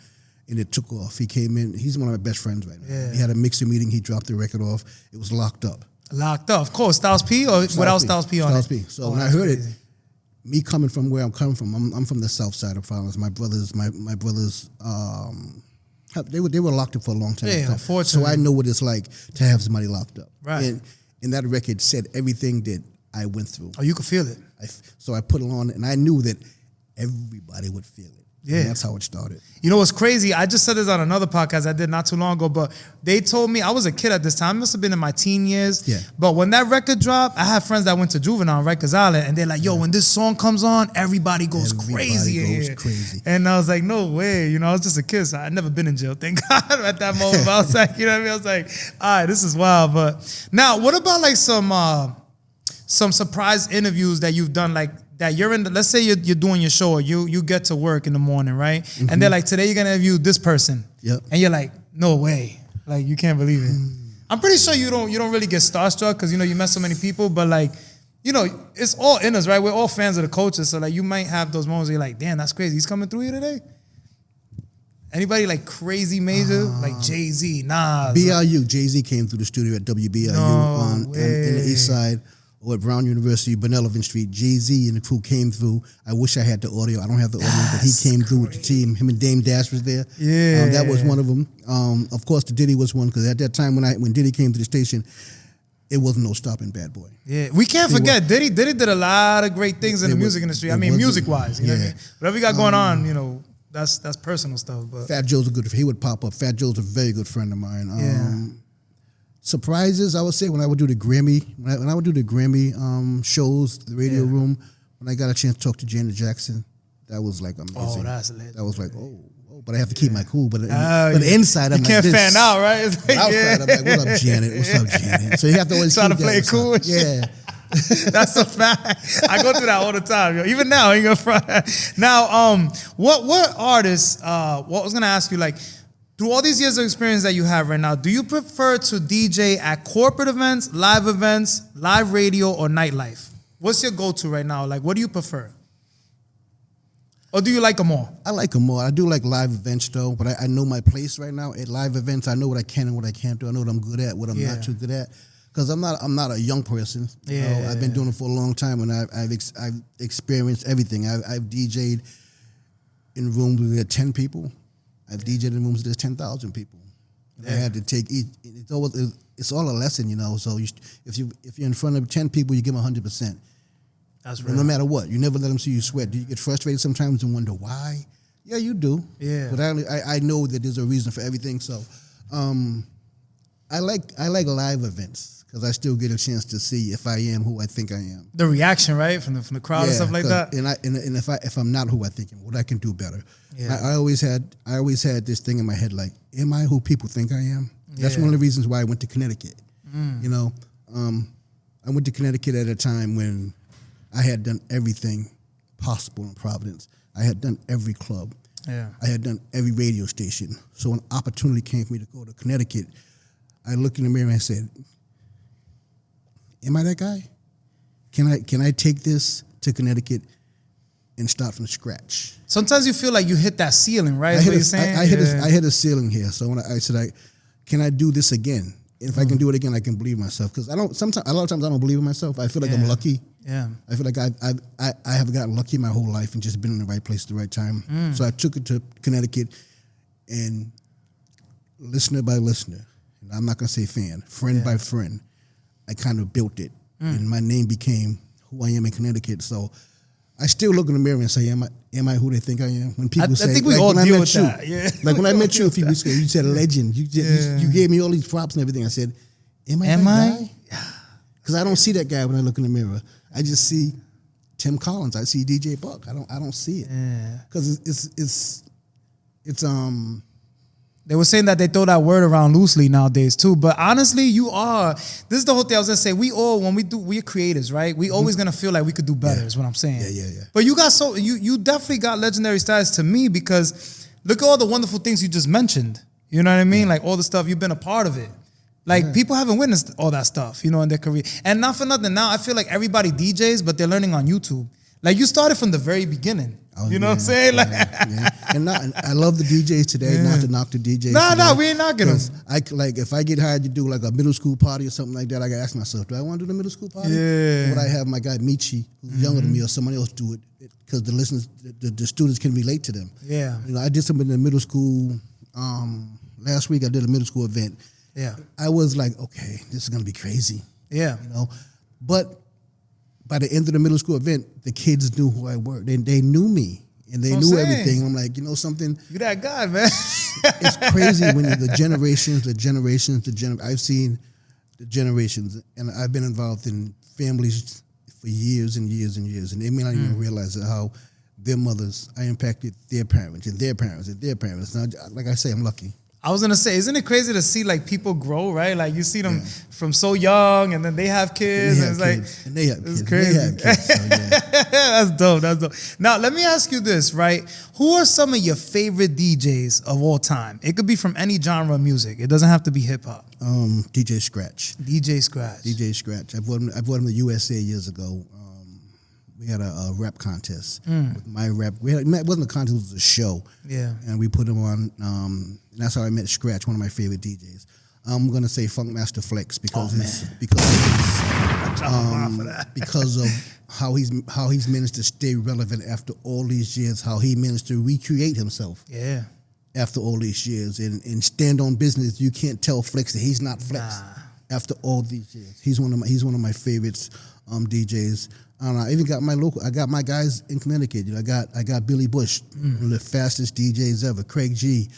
and it took off. He came in. He's one of my best friends right now. Yeah. He had a mixer meeting. He dropped the record off. It was locked up. Locked up, of course. Styles P or without Styles P on Styles it? P. So when I heard it, me coming from where I'm coming from, I'm from the south side of Providence. My brothers, they were locked up for a long time. Yeah, unfortunately. So I know what it's like to have somebody locked up. Right. And that record said everything that I went through. Oh, you could feel it. So I put it on, and I knew that everybody would feel it. Yeah. And that's how it started. You know what's crazy? I just said this on another podcast I did not too long ago, but they told me, I was a kid at this time, I must have been in my teen years. Yeah. But when that record dropped, I had friends that went to Juvenile on Rikers Island, and they're like, yo, when this song comes on, everybody goes crazy in here. And I was like, no way. You know, I was just a kid, so I'd never been in jail, thank God, at that moment. But I was like, you know what I mean? I was like, all right, this is wild. But now, what about like some surprise interviews that you've done, like, that you're in, let's say you're doing your show, or you get to work in the morning, right? Mm-hmm. And they're like, today you're gonna interview this person. Yep. And you're like, no way. Like, you can't believe it. I'm pretty sure you don't really get starstruck because, you know, you met so many people, but like, you know, it's all in us, right? We're all fans of the culture. So like, you might have those moments where you're like, damn, that's crazy. He's coming through here today? Anybody like crazy major? Like Jay-Z, Nas? BRU, Jay-Z came through the studio at WBRU in the East Side. Or at Brown University, Benelvin Street. Jay-Z and the crew came through. I wish I had the audio. I don't have the audio, but he came through with the team. Him and Dame Dash was there. Yeah. That was one of them. Of course, the Diddy was one, because at that time when Diddy came to the station, it wasn't no stopping Bad Boy. Yeah, we can't forget, Diddy did a lot of great things in the music industry. I mean, music-wise, you know what I mean? Whatever you got going on, you know, that's personal stuff. But Fat Joe's he would pop up. Fat Joe's a very good friend of mine. Surprises, I would say, when I would do the Grammy, when I would do the Grammy shows, the radio room, when I got a chance to talk to Janet Jackson, that was like amazing. Oh, that's lit. That was like, but I have to keep my cool. But inside, I'm you can't fan out, right? It's like, outside, I'm like, what up, Janet? What's up, Janet? So you have to always try to play it cool. Yeah. That's a fact. I go through that all the time, yo. Even now, you gonna now, what artists? What I was gonna ask you, like, through all these years of experience that you have right now, do you prefer to DJ at corporate events, live radio, or nightlife? What's your go-to right now? Like, what do you prefer? Or do you like them all? I like them all. I do like live events, though, but I know my place right now. At live events, I know what I can and what I can't do. I know what I'm good at, what I'm not too good at. Because I'm not a young person. You know, I've been doing it for a long time, and I've experienced everything. I've DJ'd in rooms with 10 people. I've DJed in rooms with 10,000 people. And I had to take each. It's all a lesson, you know. So if you're in front of 10 people, you give them 100%. That's right. No matter what, you never let them see you sweat. Do you get frustrated sometimes and wonder why? Yeah, you do. Yeah. But I know that there's a reason for everything. So I like live events, because I still get a chance to see if I am who I think I am. The reaction, right, from the crowd and stuff like that. And if I'm not who I think I am, what I can do better. Yeah. I always had this thing in my head, like, am I who people think I am? That's one of the reasons why I went to Connecticut. You know, I went to Connecticut at a time when I had done everything possible in Providence. I had done every club. Yeah. I had done every radio station. So when opportunity came for me to go to Connecticut, I looked in the mirror and I said, am I that guy? Can I take this to Connecticut and start from scratch. Sometimes you feel like you hit that ceiling, right? I hit a ceiling here. So when I said, can I do this again? If I can do it again, I can believe myself. Because a lot of times I don't believe in myself. I feel like I'm lucky. Yeah. I feel like I have gotten lucky my whole life and just been in the right place at the right time. So I took it to Connecticut, and listener by listener, and I'm not gonna say fan, friend by friend, I kind of built it, and my name became who I am in Connecticut. So I still look in the mirror and say, am I who they think I am? When people say, I think we all deal with that. Yeah. Like when I met you a few weeks ago, you said a legend. You gave me all these props and everything. I said, am I? Because I don't see that guy when I look in the mirror. I just see Tim Collins. I see DJ Buck. I don't see it. Because it's They were saying that they throw that word around loosely nowadays too. But honestly, this is the whole thing I was gonna say. We're creators, right? We always gonna feel like we could do better, is what I'm saying. Yeah. But you definitely got legendary status to me, because look at all the wonderful things you just mentioned. You know what I mean? Like all the stuff, you've been a part of it. Like people haven't witnessed all that stuff, in their career. And not for nothing, now I feel like everybody DJs, but they're learning on YouTube. Like you started from the very beginning. You know what I'm saying? Like, And I love the DJs today. Not to knock the DJs. No, we ain't knocking them. If I get hired to do like a middle school party or something like that, I gotta ask myself, do I want to do the middle school party? Yeah. Or would I have my guy Michi, who's younger than me, or somebody else do it? Because the listeners, the students can relate to them. Yeah. I did something in the middle school. Last week I did a middle school event. Yeah. I was like, okay, this is gonna be crazy. Yeah. But by the end of the middle school event, the kids knew who I were. They knew me, and they knew everything. I'm like, something. You that guy, man. It's crazy when the generations. I've seen the generations, and I've been involved in families for years and years and years, and they may not even realize how their mothers, I impacted their parents and their parents and their parents. Now, like I say, I'm lucky. I was gonna say, isn't it crazy to see like people grow, right? Like you see them from so young, and then they have kids, and they have it's kids. crazy. They have kids, so That's dope. Now let me ask you this, right? Who are some of your favorite DJs of all time? It could be from any genre of music. It doesn't have to be hip hop. DJ Scratch. DJ Scratch. I brought him to USA years ago. We had a rap contest with my rap. It wasn't a contest; it was a show. Yeah, and we put him on. And that's how I met Scratch, one of my favorite DJs. I'm gonna say Funkmaster Flex because of how he's managed to stay relevant after all these years. How he managed to recreate himself. Yeah. After all these years and stand on business, you can't tell Flex that he's not Flex. After all these years, he's one of my favorites DJs. I even got I got my guys in Connecticut. I got Billy Bush, one of the fastest DJs ever. Craig G,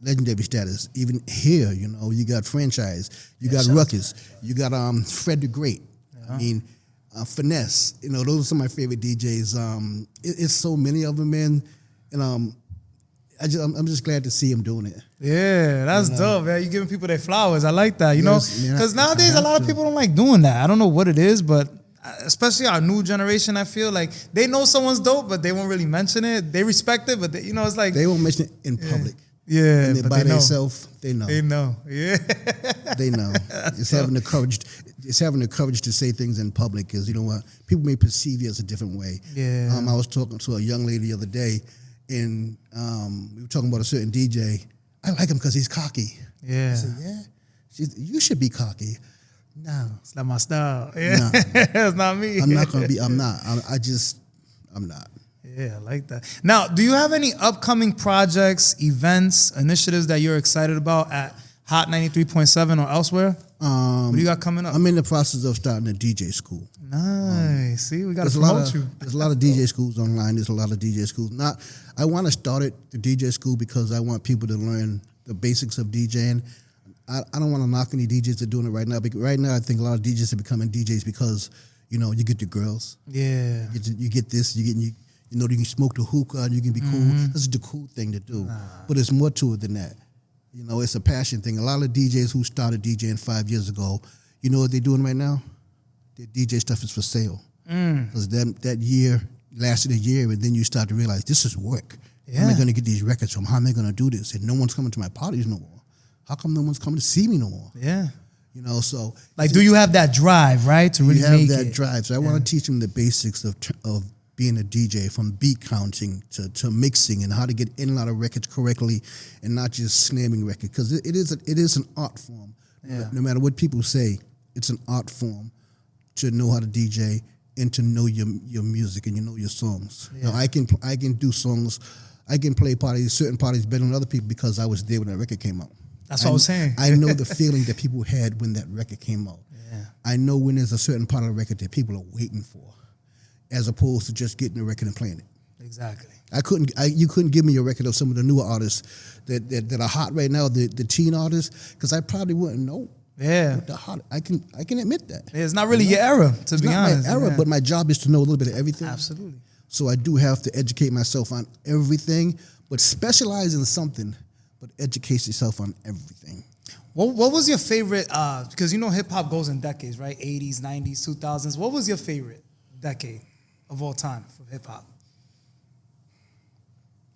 legendary status. Even here, you got Franchise, you got Ruckus, you got Fred the Great. I mean, Finesse. Those are some of my favorite DJs. It's so many of them, man. And I'm just glad to see him doing it. Yeah, that's dope, man. You giving people their flowers. I like that, because nowadays a lot of people don't like doing that. I don't know what it is, but especially our new generation, I feel like they know someone's dope, but they won't really mention it. They respect it, but it's like they won't mention it in public. Yeah, and by themselves, they know. They know. Yeah, they know. It's having the courage. It's having the courage to say things in public, because you know what, people may perceive you as a different way. Yeah. I was talking to a young lady the other day, and we were talking about a certain DJ. I like him because he's cocky. Yeah. I said, yeah. You should be cocky. No, it's not my style. Yeah, no. It's not me. I'm not gonna be. I'm not. I'm not. Yeah, I like that. Now, do you have any upcoming projects, events, initiatives that you're excited about at Hot 93.7 or elsewhere? What do you got coming up? I'm in the process of starting a DJ school. Nice. See, we got to promote you. There's a lot of DJ schools online. There's a lot of DJ schools. I want to start the DJ school because I want people to learn the basics of DJing. I don't want to knock any DJs that are doing it right now. Because right now, I think a lot of DJs are becoming DJs because, you get the girls. Yeah. You get this. You can smoke the hookah and you can be cool. This is the cool thing to do. But there's more to it than that. It's a passion thing. A lot of DJs who started DJing 5 years ago, you know what they're doing right now? Their DJ stuff is for sale. Because that year lasted a year, and then you start to realize this is work. Yeah. How am I going to get these records from? How am I going to do this? And no one's coming to my parties no more. How come no one's coming to see me no more? Yeah. So do you have that drive, right, to really make it? You have that drive. So I want to teach them the basics of being a DJ, from beat counting to mixing, and how to get in and out of records correctly, and not just slamming records, because it is an art form. Yeah. No matter what people say, it's an art form to know how to DJ and to know your music and your songs. Yeah. Now I can do songs, I can play certain parties better than other people because I was there when that record came out. That's what I was saying. I know the feeling that people had when that record came out. Yeah. I know when there's a certain part of the record that people are waiting for, as opposed to just getting the record and playing it. Exactly. You couldn't give me a record of some of the newer artists that are hot right now, the teen artists, because I probably wouldn't know. Yeah. What the hot. I can admit that. It's not really your era, to It's be not honest. my era, yeah. but my job is to know a little bit of everything. Absolutely. So I do have to educate myself on everything, but specialize in something, but educate yourself on everything. What was your favorite, because hip-hop goes in decades, right? 80s, 90s, 2000s. What was your favorite decade of all time for hip-hop?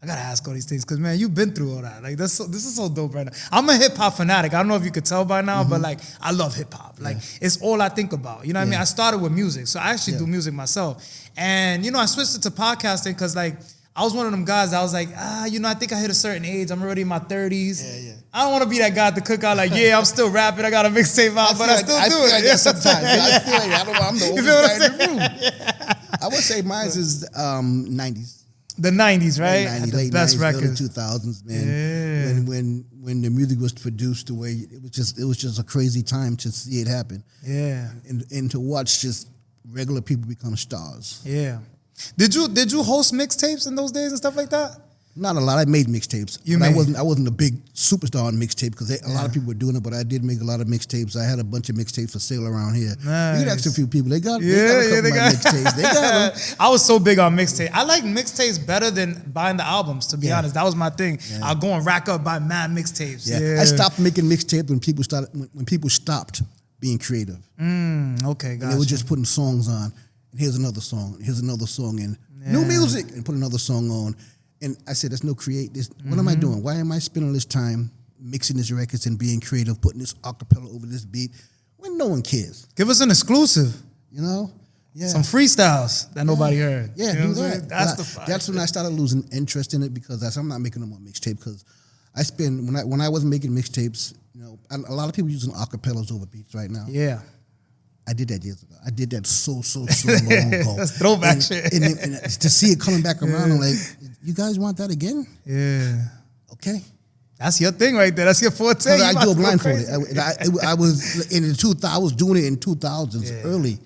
I gotta ask all these things because, man, you've been through all that. Like, this is so dope right now. I'm a hip-hop fanatic. I don't know if you could tell by now, but, like, I love hip-hop. Like, it's all I think about. You know what I mean? I started with music, so I actually do music myself. And, I switched it to podcasting because, like, I was one of them guys that I was like, I think I hit a certain age. I'm already in my 30s. Yeah. I don't want to be that guy at the cookout like, I'm still rapping. I got a mixtape out, but I still do it. Like that sometimes. I feel like I'm the oldest guy in the room. I would say mine is 90s. The 90s, right? Late The best 90s, records. early 2000s, man. Yeah. When the music was produced the way it was just a crazy time to see it happen. Yeah. And to watch just regular people become stars. Yeah. Did you host mixtapes in those days and stuff like that? Not a lot. I made mixtapes. I wasn't a big superstar on mixtape because a lot of people were doing it, but I did make a lot of mixtapes. I had a bunch of mixtapes for sale around here. Nice. You can ask a few people. They got a couple of my mixtapes. They got them. I was so big on mixtape. I like mixtapes better than buying the albums, to be honest. That was my thing. Yeah. I'll go and rack up, buy mad mixtapes. Yeah. I stopped making mixtapes when people stopped being creative. Okay, gotcha. And they were just putting songs on. And here's another song. Here's another song. And new music. And put another song on. And I said, there's no create. What am I doing? Why am I spending this time mixing these records and being creative, putting this acapella over this beat when no one cares? Give us an exclusive. Yeah. Some freestyles that nobody heard. Yeah, You know do what I'm saying? that. That's the fire. That's when I started losing interest in it because I'm not making no more mixtape because when I wasn't making mixtapes, a lot of people using acapellas over beats right now. Yeah. I did that years ago. I did that so long ago. That's throwback shit. And to see it coming back around, I'm like, you guys want that again? Yeah. Okay. That's your thing right there. That's your forte. I do a blindfolded. I was in the 2000s. I was doing it in 2000s early,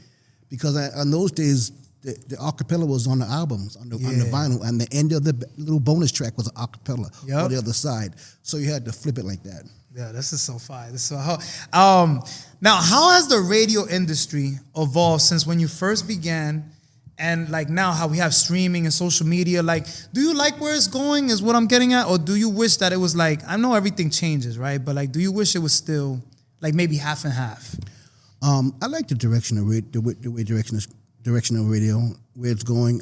because on those days the acapella was on the albums on the vinyl, and the end of the little bonus track was an acapella on the other side. So you had to flip it like that. Yeah, this is so fire. This is so now, how has the radio industry evolved since when you first began, and like now how we have streaming and social media? Like, do you like where it's going is what I'm getting at? Or do you wish that it was like, I know everything changes, right? But like, do you wish it was still like maybe half and half? I like the direction of direction of radio, where it's going.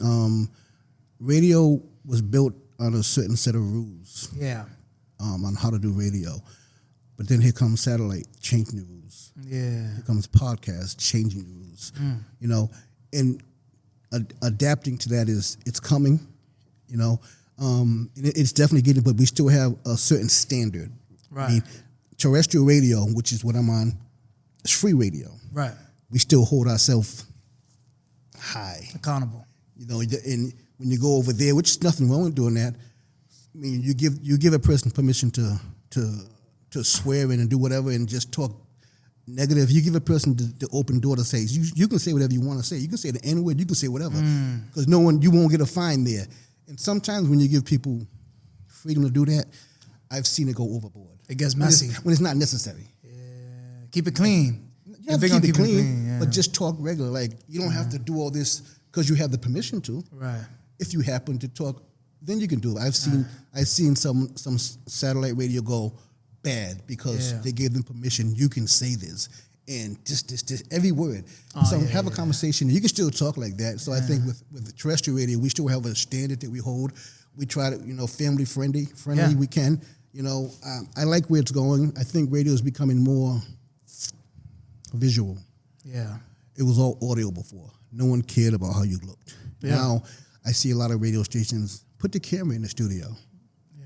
Radio was built on a certain set of rules. Yeah. On how to do radio. But then here comes satellite, changing the rules. Yeah. Here comes podcast, changing the rules. And adapting to that it's coming, and it's definitely getting, but we still have a certain standard. Right. I mean, terrestrial radio, which is what I'm on, is free radio. Right. We still hold ourselves high. Accountable. And when you go over there, which is nothing wrong with doing that. I mean, you give a person permission to swear in and do whatever and just talk negative. You give a person the open door to say, you can say whatever you want to say. You can say the N-word, you can say whatever. Because you won't get a fine there. And sometimes when you give people freedom to do that, I've seen it go overboard. It gets messy. When it's not necessary. Yeah. Keep it clean. You have to keep it clean, yeah. but just talk regular. Like, you don't have to do all this because you have the permission to. Right. If you happen to talk, then you can do it. I've seen some satellite radio go bad because they gave them permission. You can say this and this every word. Have a conversation. You can still talk like that. So I think with the terrestrial radio, we still have a standard that we hold. We try to family friendly we can. I like where it's going. I think radio is becoming more visual. Yeah. It was all audio before. No one cared about how you looked. Yeah. Now, I see a lot of radio stations put the camera in the studio.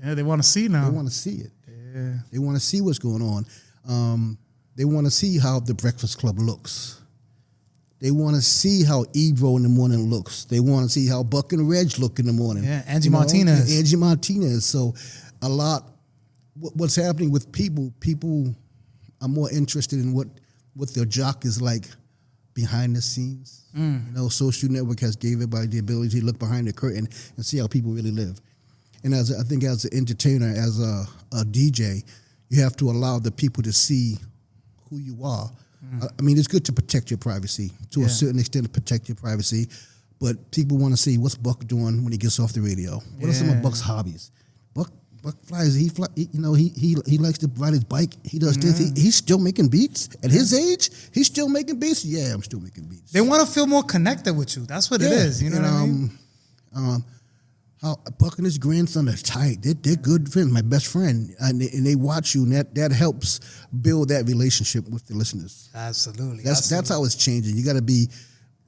Yeah, they want to see now. They want to see it. Yeah. They want to see what's going on. They want to see how the Breakfast Club looks. They want to see how Ebro in the morning looks. They want to see how Buck and Reg look in the morning. Yeah, Angie Martinez. Angie Martinez. So a lot, what's happening with people are more interested in what their jock is like behind the scenes. You know, social network has gave everybody the ability to look behind the curtain and see how people really live. And I think as an entertainer, as a DJ, you have to allow the people to see who you are. I mean, it's good to protect your privacy, to a certain extent, to protect your privacy, but people want to see what's Buck doing when he gets off the radio. What are some of Buck's hobbies? Buck flies. He likes to ride his bike. He does this. He's still making beats at his age. He's still making beats. Yeah, I'm still making beats. They want to feel more connected with you. That's what it is. You know what I mean? How Buck and his grandson are tight. They're good friends, my best friend, and they watch you, and that helps build that relationship with the listeners. Absolutely. That's how it's changing. You got to be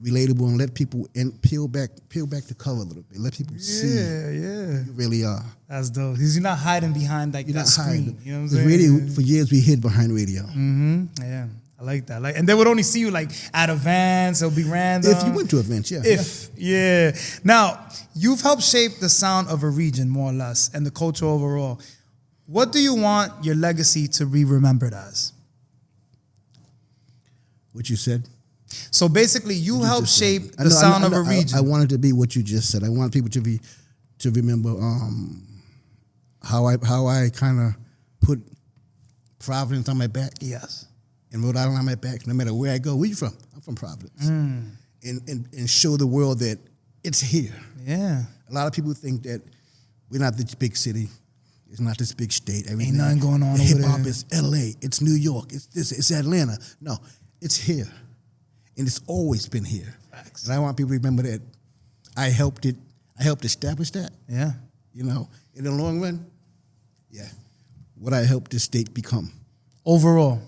relatable and let people peel back the cover a little bit. Let people see who you really are. That's dope. Because you're not hiding behind that screen. You know what I'm saying? Radio, for years we hid behind radio. Yeah. I like that. And they would only see you like at events. It'll be random. If you went to events, yeah. Now, you've helped shape the sound of a region, more or less, and the culture overall. What do you want your legacy to be remembered as? What you said? So basically, you helped shape the sound of a region. I want it to be what you just said. I want people to remember how I kind of put Providence on my back. Yes. And Rhode Island on my back, no matter where I go. Where you from? I'm from Providence. And show the world that it's here. Yeah. A lot of people think that we're not this big city. It's not this big state. Everything. Ain't nothing going on over there. Hip-hop is L.A. It's New York. It's Atlanta. No, it's here. And it's always been here. Facts. And I want people to remember that I helped establish that. Yeah. You know, in the long run, what I helped this state become. Overall.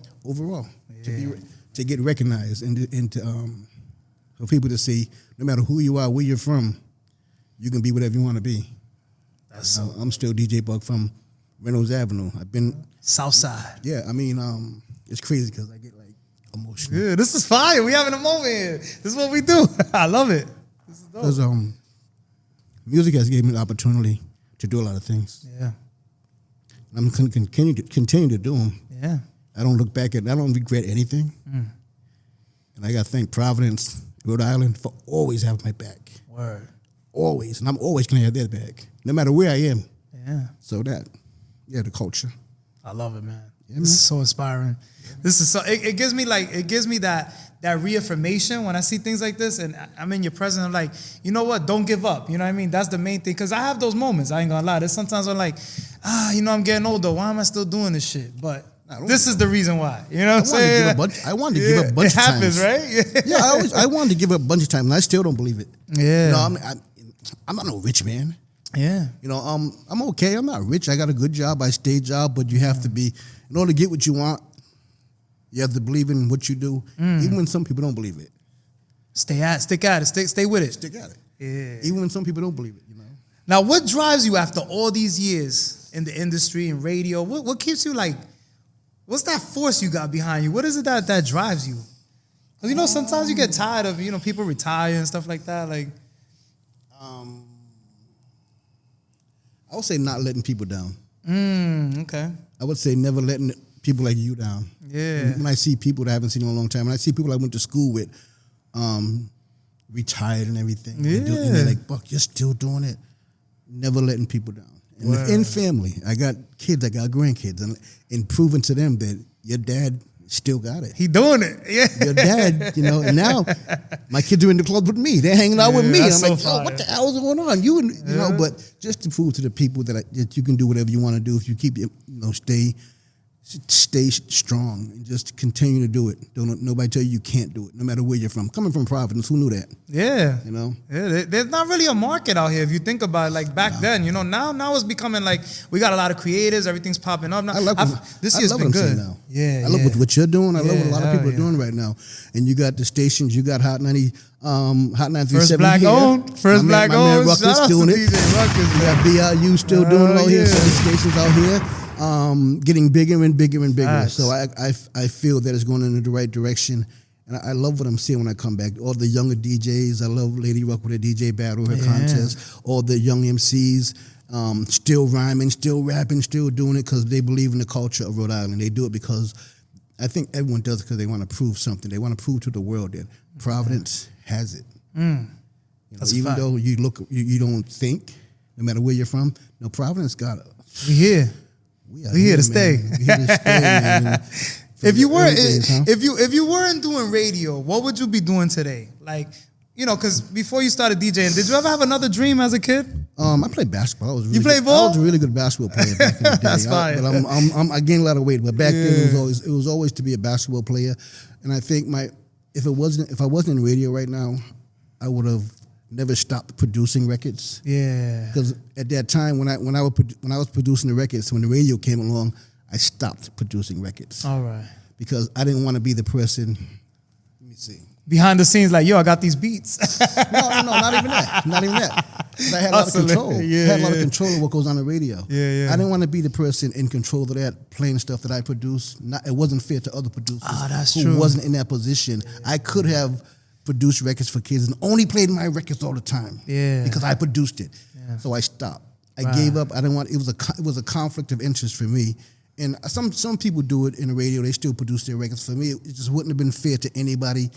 To get recognized and for people to see, no matter who you are, where you're from, you can be whatever you want to be. I'm still DJ Buck from Reynolds Avenue. I've been Southside. Yeah, I mean, it's crazy because I get like emotional. Yeah, this is fire. We having a moment here. This is what we do. I love it. This is dope. Because music has given me the opportunity to do a lot of things. Yeah. And I'm going to continue to do them. Yeah. I don't regret anything. And I got to thank Providence, Rhode Island, for always having my back. Word. Always. And I'm always going to have their back, no matter where I am. Yeah. So the culture. I love it, man. Yeah, This is so inspiring. This is so, it gives me that reaffirmation when I see things like this and I'm in your presence. I'm like, you know what? Don't give up. You know what I mean? That's the main thing. Because I have those moments. I ain't going to lie. There's sometimes I'm like, I'm getting older. Why am I still doing this shit? But this is the reason why. You know what I'm saying? I wanted to give up a bunch of times. It happens, right? Yeah, I wanted to give up a bunch of times, and I still don't believe it. Yeah. You know, I'm not no rich man. Yeah. You know, I'm okay. I'm not rich. I got a good job. I stay job, but you have to be, in order to get what you want, you have to believe in what you do, even when some people don't believe it. Stick at it. Stay with it. Stick at it. Yeah. Even when some people don't believe it, you know. Now, what drives you after all these years in the industry and radio? What keeps you like? What's that force you got behind you? What is it that drives you? Because sometimes you get tired of people retire and stuff like that. Like, I would say not letting people down. Okay. I would say never letting people like you down. Yeah. When I see people that I haven't seen in a long time, and I see people I went to school with, retired and everything, and they're like, Buck, you're still doing it. Never letting people down. And in family, I got kids, I got grandkids, and proving to them that your dad still got it. He doing it. Yeah. Your dad, and now my kids are in the club with me. They're hanging out with me. And I'm like, what the hell is going on? You but just to prove to the people that you can do whatever you want to do if you keep stay stay strong and just continue to do it. Don't let nobody tell you can't do it, no matter where you're from. Coming from Providence, who knew that? Yeah. You know? Yeah, there's not really a market out here if you think about it. Like back then, you know, now it's becoming like we got a lot of creators, everything's popping up. Now, this year's been good. Now. Yeah, I love what you're doing. I love what a lot of people are yeah. doing right now. And you got the stations, you got Hot 90, Hot 937 First black here. owned. First black my man owned. Ruckus Shout out doing to it. DJ Ruckus. You got BRU still doing it out here. yeah. So the stations out here. Getting bigger and bigger and bigger. Nice. So I feel that it's going in the right direction. And I love what I'm seeing when I come back. All the younger DJs, I love Lady Ruck with her DJ battle, her contest. All the young MCs, still rhyming, still rapping, still doing it because they believe in the culture of Rhode Island. They do it because I think everyone does it because they want to prove something. They want to prove to the world that Providence has it. You know, even though you look, you don't think, no matter where you're from, no, Providence got it. We here. We here to stay. We here to stay, man. If you weren't, Huh? if you weren't doing radio, what would you be doing today? Like, you know, because before you started DJing, did you ever have another dream as a kid? I played basketball. You played ball? I was a really good basketball player back in the day. That's fine. But I gained a lot of weight. But back then it was always to be a basketball player. And I think if I wasn't in radio right now, I would have never stopped producing records. Yeah. Because at that time when I was producing the records, when the radio came along, I stopped producing records. All right. Because I didn't want to be the person. Let me see. Behind the scenes, like, yo, I got these beats. No, not even that. Not even that. But I had a lot of control. I had a lot of control of what goes on the radio. Yeah. I didn't want to be the person in control of that, playing stuff that I produce. It wasn't fair to other producers who true. wasn't in that position. I could have produced records for kids and only played my records all the time. Yeah. Because I produced it. Yeah. So I stopped. I gave up. I didn't want. It was a conflict of interest for me. And some people do it in the radio. They still produce their records. For me, it just wouldn't have been fair to anybody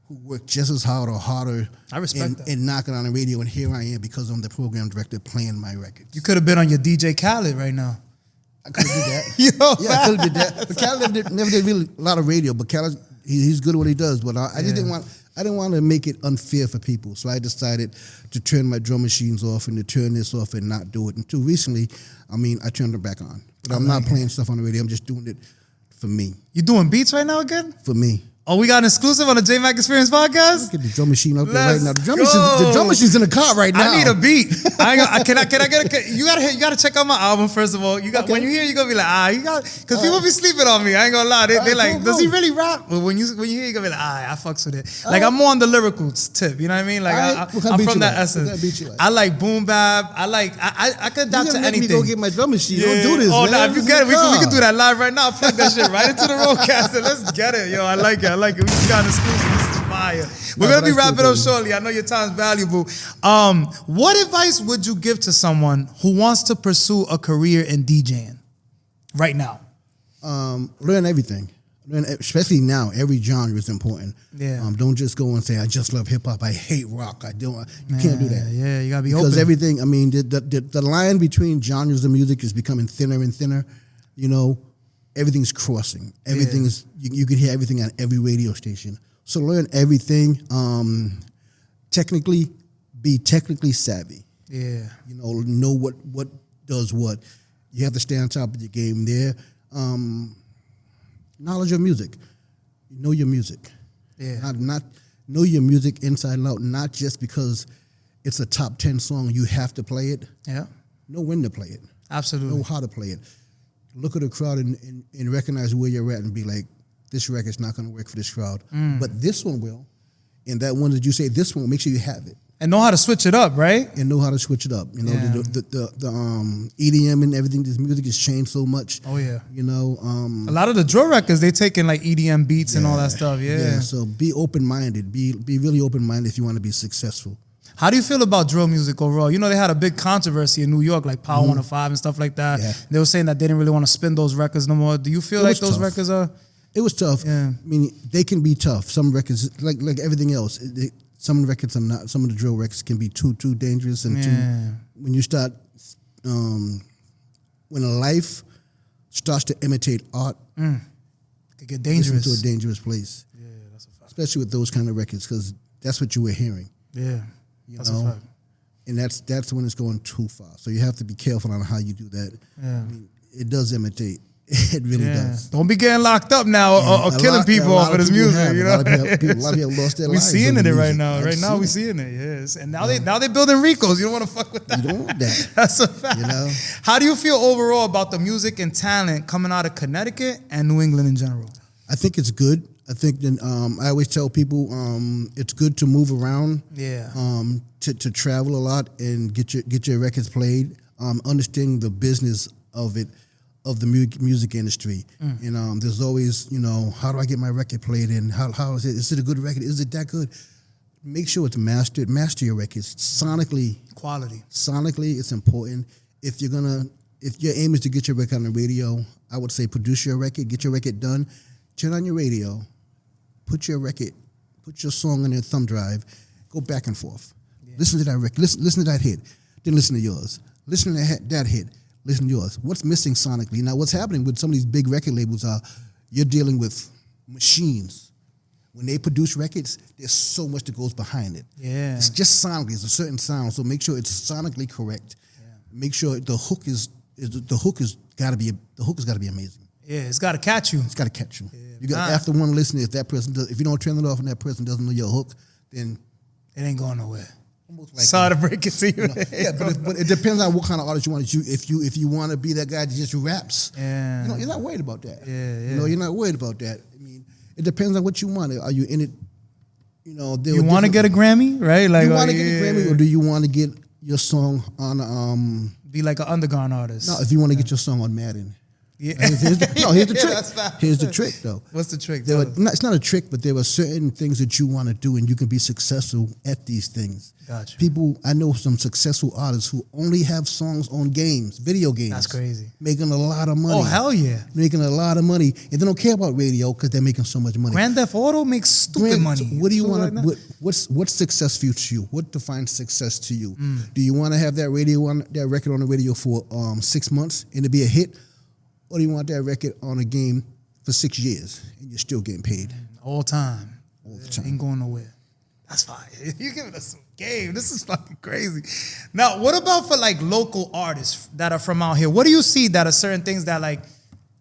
who worked just as hard or harder. I respect that. And knocking on the radio, and here I am because I'm the program director playing my records. You could have been on your DJ Khaled right now. I could have did that. I could have did that. But Khaled never did really a lot of radio. But Khaled, he's good at what he does. But I just didn't want. I didn't want to make it unfair for people, so I decided to turn my drum machines off and to turn this off and not do it. Until recently, I turned them back on. But I'm not playing stuff on the radio. I'm just doing it for me. You doing beats right now again? For me. Oh, we got an exclusive on the Jmack Experience podcast? Look at the drum machine out there right now. The Let's drum machine's in the car right now. I need a beat. Can I get a? You gotta check out my album first of all. When you hear, you gonna be like, because people be sleeping on me. I ain't gonna lie. They like, does he really rap? But when you hear, you gonna be like, I fucks with it. Like I'm more on the lyrical tip. You know what I mean? Like I'm from that essence. I like boom bap. I could adapt to anything. Let me go get my drum machine. Don't do this. Oh, man. nah, if you get it, we can do that live right now. Plug that shit right into the roadcaster. Let's get it, yo. I like it. We just got an exclusive. This is fire. We're gonna be wrapping up shortly. I know your time's valuable. What advice would you give to someone who wants to pursue a career in DJing right now? Learn everything. Especially now, every genre is important. Yeah. Don't just go and say, I just love hip hop. I hate rock. You can't do that. Yeah, you gotta be because open. everything. The line between genres of music is becoming thinner and thinner. You know, everything's crossing. Everything is. You can hear everything on every radio station. So learn everything. Be technically savvy. Yeah. You know what does what. You have to stay on top of your game there. Knowledge of music. Know your music. Yeah. Not know your music inside and out. Not just because it's a top 10 song, you have to play it. Yeah. Know when to play it. Absolutely. Know how to play it. Look at the crowd and recognize where you're at and be like, this record's not going to work for this crowd. But this one will. And that one that you say, this one, make sure you have it. And know how to switch it up, right? And know how to switch it up. You know, the EDM and everything, this music has changed so much. Oh, yeah. You know. A lot of the drill records, they taking like EDM beats and all that stuff, yeah. So be open-minded. Be really open-minded if you want to be successful. How do you feel about drill music overall? You know, they had a big controversy in New York, like Power 105 and stuff like that. Yeah. They were saying that they didn't really want to spin those records no more. Do you feel like those records are... It was tough. Yeah. I mean, they can be tough. Some records, like everything else, some records are not. Some of the drill records can be too dangerous and too. When you start, when a life starts to imitate art, it could get dangerous. It's into a dangerous place. Yeah, that's a fact. Especially with those kind of records, because that's what you were hearing. Yeah, that's a fact. And that's when it's going too far. So you have to be careful on how you do that. Yeah. I mean, it does imitate. It really does. Don't be getting locked up now or killing people off of this music. You know, a lot of people have lost their lives. We're seeing it right music. now. Right now, we're seeing it. Yes, and now they're building Ricos. You don't want to fuck with that. You don't want that. That's a fact. You know? How do you feel overall about the music and talent coming out of Connecticut and New England in general? I think it's good. I think that I always tell people it's good to move around. Yeah. To travel a lot and get your records played. Understanding the business of it. Of the music industry, and there's always, how do I get my record played, and how is it? Is it a good record? Is it that good? Make sure it's mastered. Master your records sonically. Quality. Sonically, it's important. If your aim is to get your record on the radio, I would say produce your record, get your record done, turn on your radio, put your song on your thumb drive, go back and forth. Yeah. Listen to that record. Listen to that hit. Then listen to yours. Listen to that hit. Listen to yours. What's missing sonically? Now, what's happening with some of these big record labels are you're dealing with machines. When they produce records, there's so much that goes behind it. Yeah. It's just sonically. It's a certain sound. So make sure it's sonically correct. Yeah. Make sure the hook has got to be amazing. Yeah, it's got to catch you. It's got to catch you. Yeah. You got after one listening. If you don't turn it off and that person doesn't know your hook, then it ain't going nowhere. Like sorry to break it to you. Yeah, but it depends on what kind of artist you want to. If you want to be that guy that just raps, you're not worried about that. Yeah. You're not worried about that. I mean, it depends on what you want. Are you in it? You want to get a Grammy, right? Like you want to get a Grammy, or do you want to get your song on? Be like an underground artist. No, if you want to get your song on Madden. Yeah. Here's the trick. Here's the trick, though. What's the trick? It's not a trick, but there are certain things that you want to do, and you can be successful at these things. Gotcha. I know some successful artists who only have songs on games, video games. That's crazy. Making a lot of money. Oh, hell yeah. Making a lot of money, and they don't care about radio because they're making so much money. Grand Theft Auto makes stupid money. What do you want to? What's success to you? What defines success to you? Do you want to have that record on the radio for 6 months and to be a hit? Or do you want that record on a game for 6 years and you're still getting paid? All time. All the time. Ain't going nowhere. That's fine. You're giving us some game. This is fucking crazy. Now, what about for like local artists that are from out here? What do you see that are certain things that like,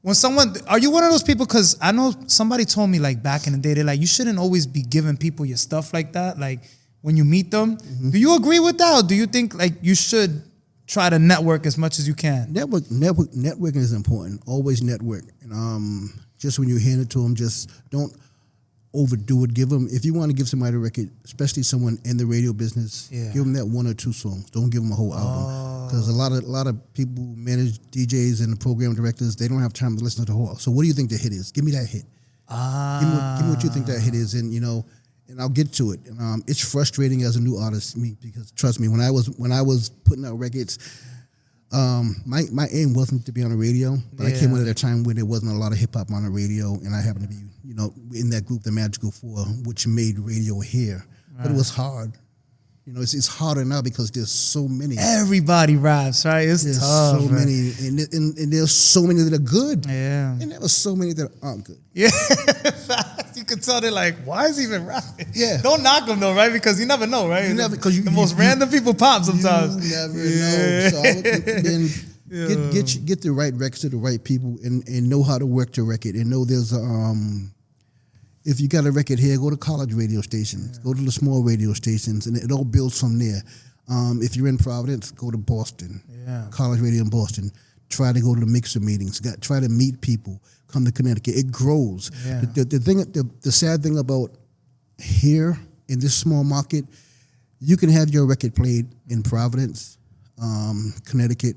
are you one of those people? Because I know somebody told me like back in the day, they're like, you shouldn't always be giving people your stuff like that. Like when you meet them. Mm-hmm. Do you agree with that? Or do you think like you should try to network as much as you can? Networking is important. Always network. And just when you hand it to them, just don't overdo it. If you want to give somebody a record, especially someone in the radio business, give them that 1 or 2 songs. Don't give them a whole album. Because a lot of people who manage DJs and the program directors, they don't have time to listen to the whole. So what do you think the hit is? Give me that hit. Give me what you think that hit is, and and I'll get to it. And it's frustrating as a new artist, because trust me, when I was putting out records, my aim wasn't to be on the radio, but I came in at a time when there wasn't a lot of hip hop on the radio, and I happened to be, in that group, the Magical Four, which made radio here. Right. But it was hard. It's harder now because there's so many. Everybody raps, right? There's tough, so many, and there's so many that are good. Yeah. And there were so many that aren't good. Yeah. You could tell they're like, why is he even rapping? Yeah. Don't knock them though, right? Because you never know, right? Because the most random people pop sometimes. You never know. So I would get the right records to the right people and know how to work the record and know there's if you got a record here, go to college radio stations, go to the small radio stations, and it all builds from there. If you're in Providence, go to Boston, college radio in Boston. Try to go to the mixer meetings. Try to meet people. Come to Connecticut. It grows. Yeah. The sad thing about here in this small market, you can have your record played in Providence, Connecticut,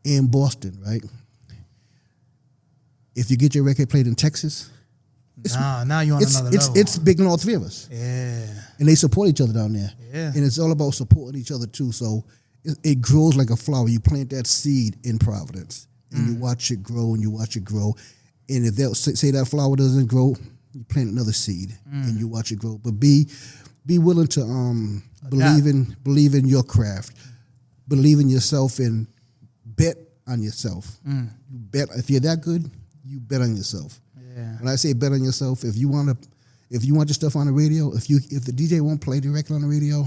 and Boston, right? If you get your record played in Texas, now you're on another level. It's big on all three of us. Yeah. And they support each other down there. Yeah. And it's all about supporting each other too. So it grows like a flower. You plant that seed in Providence and you watch it grow and you watch it grow. And if they'll say that flower doesn't grow, you plant another seed and you watch it grow. But be willing to believe in your craft. Believe in yourself and bet on yourself. You bet if you're that good, you bet on yourself. Yeah. When I say bet on yourself, if you want your stuff on the radio, if the DJ won't play the record on the radio,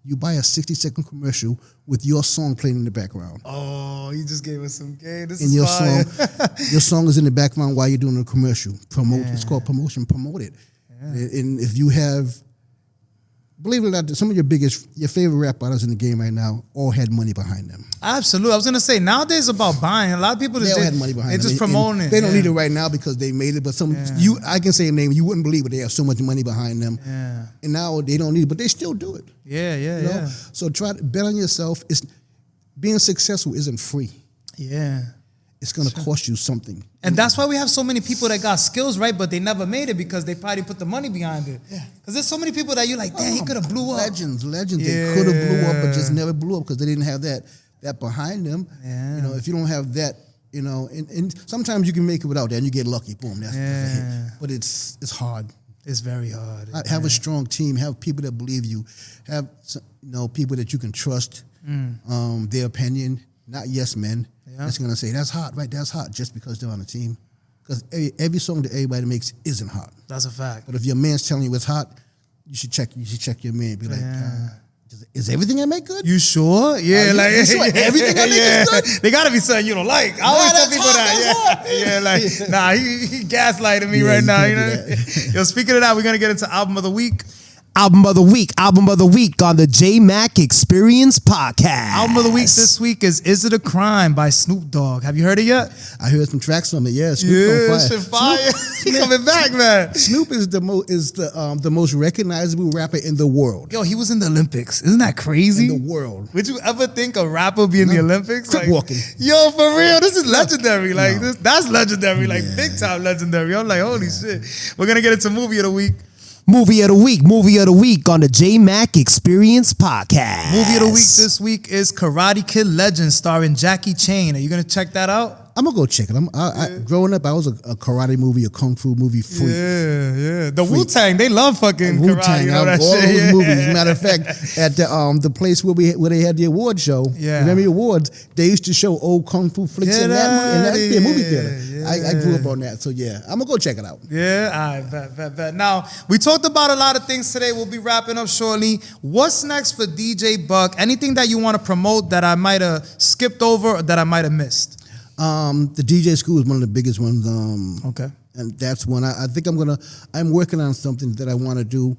you buy a 60-second commercial with your song playing in the background. Oh, you just gave us some game. This And is your fire. your song is in the background while you're doing the commercial. It's called promotion. Promote it. And if you have, believe it or not, some of your favorite rap artists in the game right now all had money behind them. Absolutely. I was gonna say nowadays it's about buying. A lot of people They all had money behind them. They're just promoting it. They don't need it right now because they made it. But I can say a name, you wouldn't believe it. They have so much money behind them. Yeah. And now they don't need it, but they still do it. Yeah, You know? So try to bet on yourself. Being successful isn't free. Yeah. It's going to cost you something. And that's why we have so many people that got skills, right? But they never made it because they probably put the money behind it. Yeah. Because there's so many people that you're like, damn, he could have blew up. Legends. They could have blew up, but just never blew up because they didn't have that behind them. Yeah. You know, if you don't have that, you know, and sometimes you can make it without that and you get lucky. Boom, that's a hit. But it's hard. It's very hard. Have a strong team. Have people that believe you. Have people that you can trust. Their opinion, not yes men. Yeah. That's gonna say that's hot, right? That's hot, just because they're on the team. Because every song that everybody makes isn't hot. That's a fact. But if your man's telling you it's hot, you should check your man. Be like, is everything I make good? You sure? Yeah, you sure everything I make is good? They gotta be something you don't like. I always tell people that. Nah, he gaslighting me right now. You know. Yo, speaking of that, we're gonna get into album of the week. Album of the week on the Jmack Experience Podcast. Album of the week this week is It a Crime by Snoop Dogg. Have you heard it yet? I heard some tracks from it. Yeah, Snoop on fire. He coming back, man. Snoop is the most recognizable rapper in the world. Yo, he was in the Olympics. Isn't that crazy? In the world. Would you ever think a rapper would be in the Olympics? Crip walking. Yo, for real, this is legendary. Like that's legendary. Like big time legendary. I'm like, holy shit. We're gonna get into movie of the week. Movie of the week on the Jmack Experience Podcast. Movie of the week this week is Karate Kid Legends starring Jackie Chan. Are you gonna check that out? I'm gonna go check it. Growing up, I was a karate movie, a kung fu movie freak. Yeah. The Wu-Tang, they love fucking Wu-Tang, karate. all those movies. Matter of fact, at the place where they had the award show, remember the awards, they used to show old kung fu flicks in that movie theater. I grew up on that, so I'm gonna go check it out. Yeah, all right, bet. Now, we talked about a lot of things today. We'll be wrapping up shortly. What's next for DJ Buck? Anything that you want to promote that I might have skipped over or that I might have missed? The DJ school is one of the biggest ones. Okay. And that's one. I think I'm working on something that I want to do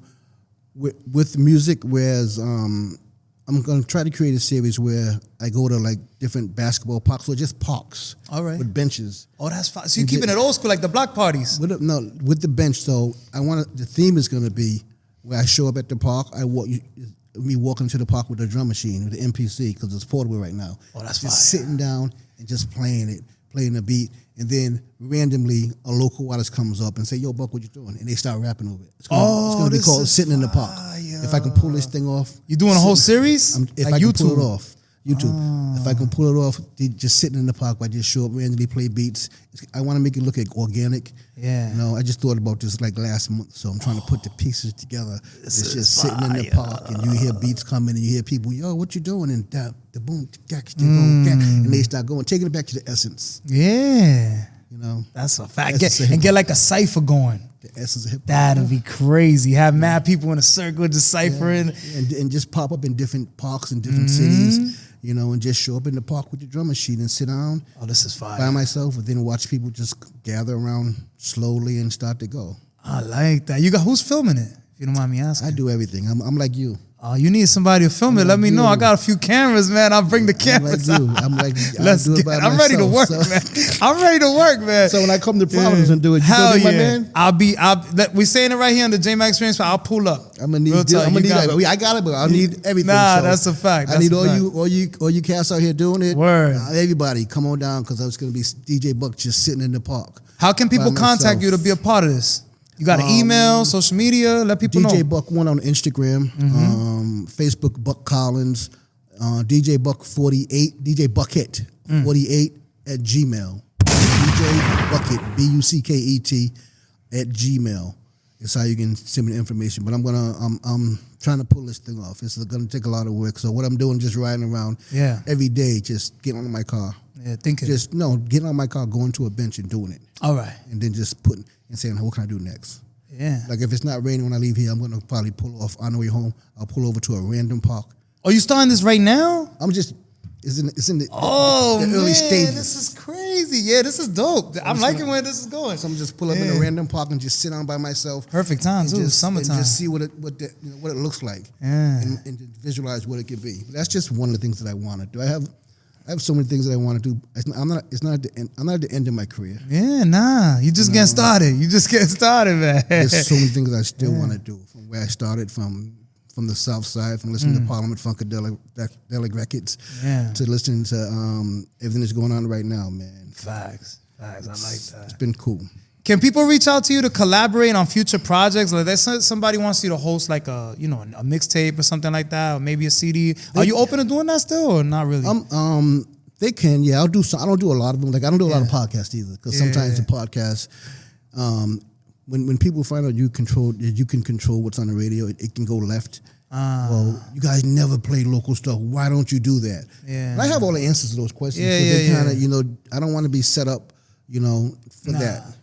with music, whereas I'm going to try to create a series where I go to like different basketball parks or just parks. All right. With benches. Oh, that's fine. So you're keeping it old school, like the block parties? With the bench. So the theme is going to be where I show up at the park, me walking to the park with a drum machine, with the MPC, because it's portable right now. Oh, that's just sitting down and just playing the beat, and then randomly a local artist comes up and say, "Yo, Buck, what you doing?" And they start rapping over it. It's gonna be called "Sitting in the Park." If I can pull this thing off, you doing a whole series? If like I can pull it off, YouTube. If I can pull it off, just sitting in the park, I just show up randomly, play beats. I want to make it look like organic. Yeah. You know, I just thought about this like last month, so I'm trying to put the pieces together. It's just sitting in the park, and you hear beats coming, and you hear people, "Yo, what you doing?" And the boom, and they start going, taking it back to the essence. Yeah. You know, that's a fact. Get like a cipher going. The essence of hip hop. That'd be crazy. Have mad people in a circle just ciphering. And just pop up in different parks in different cities. You know, and just show up in the park with the drum machine and sit down. Oh, this is fire. By myself, and then watch people just gather around slowly and start to go. I like that. Who's filming it? If you don't mind me asking. I do everything. I'm like you. Oh, you need somebody to film it. Let me know. I got a few cameras, man. I'll bring the cameras. I'm ready to work, man. I'm ready to work, man. So when I come to Providence and do it, hell my man? We're saying it right here on the Jmack Experience, I'll pull up. I'm gonna need. I got it, but I need everything. Nah, that's a fact. I need all you cats out here doing it. Word. Everybody, come on down, because I was gonna be DJ Buck just sitting in the park. How can people contact you to be a part of this? You got an email, social media, let people know. DJ Buck 1 on Instagram, Facebook Buck Collins, DJ Buck 48, DJ Bucket 48 at Gmail. DJ Bucket, BUCKET at Gmail. It's how you can send me the information. But I'm trying to pull this thing off. It's gonna take a lot of work. So what I'm doing, just riding around every day, just getting on my car. Yeah, thinking. Getting on my car, going to a bench and doing it. All right. And then just putting and saying, what can I do next? Yeah. Like if it's not raining when I leave here, I'm gonna probably pull off on the way home. I'll pull over to a random park Oh, you starting this right now? I'm just, it's in the Oh, the early stages. This is crazy. Yeah, this is dope. I'm liking where this is going. So I'm just pull up in a random park and just sit down by myself. Perfect time and too. just, Summertime. And just see what it looks like. Yeah. And visualize what it could be. But that's just one of the things that I want to do. I have so many things that I want to do. I'm not at the end of my career. Yeah, nah. You just getting started. You just getting started, man. There's so many things I still want to do. From where I started, from the South Side, from listening to Parliament Funkadelic Records, to listening to everything that's going on right now, man. Facts. I like that. It's been cool. Can people reach out to you to collaborate on future projects? Like, there's somebody wants you to host like a mixtape or something like that, or maybe a CD. Are you open to doing that still, or not really? They can, yeah. I'll do some. I don't do a lot of them. Like I don't do a lot of podcasts either, because sometimes the podcast, when people find out you can control what's on the radio, it can go left. Well, you guys never play local stuff. Why don't you do that? Yeah. And I have all the answers to those questions. They kind of, I don't want to be set up, for that.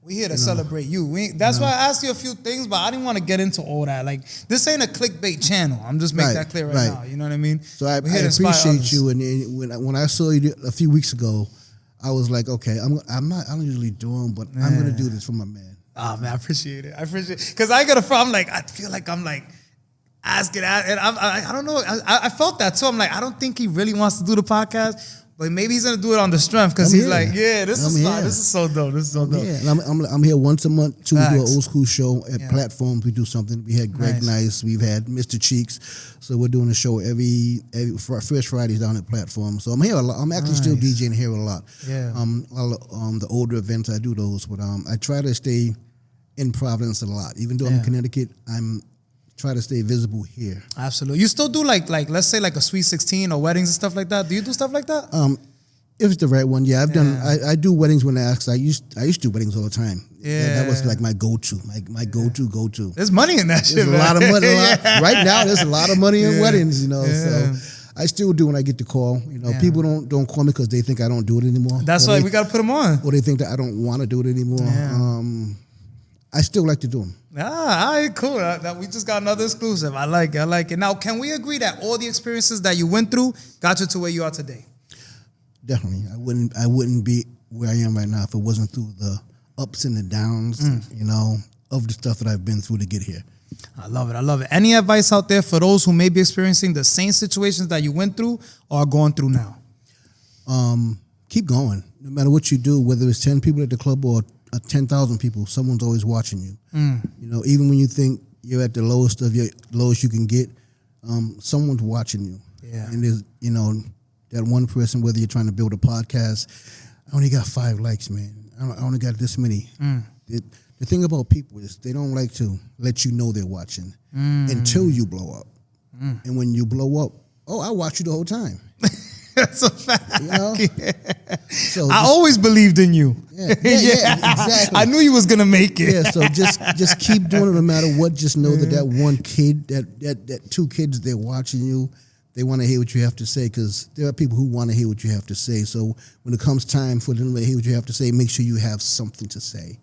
We here to celebrate you. That's why I asked you a few things, but I didn't want to get into all that. Like, this ain't a clickbait channel. I'm just making that clear right now. You know what I mean? So I appreciate you. And when I saw you a few weeks ago, I was like, okay, I don't usually do them, but I'm going to do this for my man. Oh, man, I appreciate it. Because I got a problem. Like, I feel like I'm like, asking, and I don't know. I felt that too. I'm like, I don't think he really wants to do the podcast, but maybe he's gonna do it on the strength because he's like, this is so dope. This is so dope. Yeah, and I'm here once a month to do an old school show at platforms. We do something. We had Greg Nice. We've had Mr. Cheeks. So we're doing a show every first Fridays down at platforms. So I'm here a lot. I'm actually still DJing here a lot. Yeah. The older events I do those, but I try to stay in Providence a lot. Even though I'm in Connecticut, I'm try to stay visible here. Absolutely. You still do like let's say like a Sweet 16 or weddings and stuff like that? Do you do stuff like that? If it's the right one, I've done. I do weddings when asked. I used to do weddings all the time. Yeah, that was like my go-to. My go-to. There's money in that shit. There's a lot of money. Right now, there's a lot of money in weddings. So I still do when I get the call. People don't call me because they think I don't do it anymore. That's why we got to put them on. Or they think that I don't want to do it anymore. Yeah. I still like to do them. All right, cool. We just got another exclusive. I like it. Now, can we agree that all the experiences that you went through got you to where you are today? Definitely. I wouldn't be where I am right now if it wasn't through the ups and the downs, of the stuff that I've been through to get here. I love it. Any advice out there for those who may be experiencing the same situations that you went through or are going through now? Keep going. No matter what you do, whether it's 10 people at the club or 10,000 people, someone's always watching you. Even when you think you're at the lowest you can get, someone's watching you. Yeah. And there's, that one person, whether you're trying to build a podcast, I only got 5 likes, man. I only got this many. The thing about people is they don't like to let you know they're watching until you blow up. And when you blow up, I watch you the whole time. That's a fact. So I always believed in you. Yeah, exactly. I knew you was gonna make it. Yeah, so just keep doing it no matter what. Just know that one kid, that 2 kids, they're watching you. They want to hear what you have to say because there are people who want to hear what you have to say. So when it comes time for them to hear what you have to say, make sure you have something to say.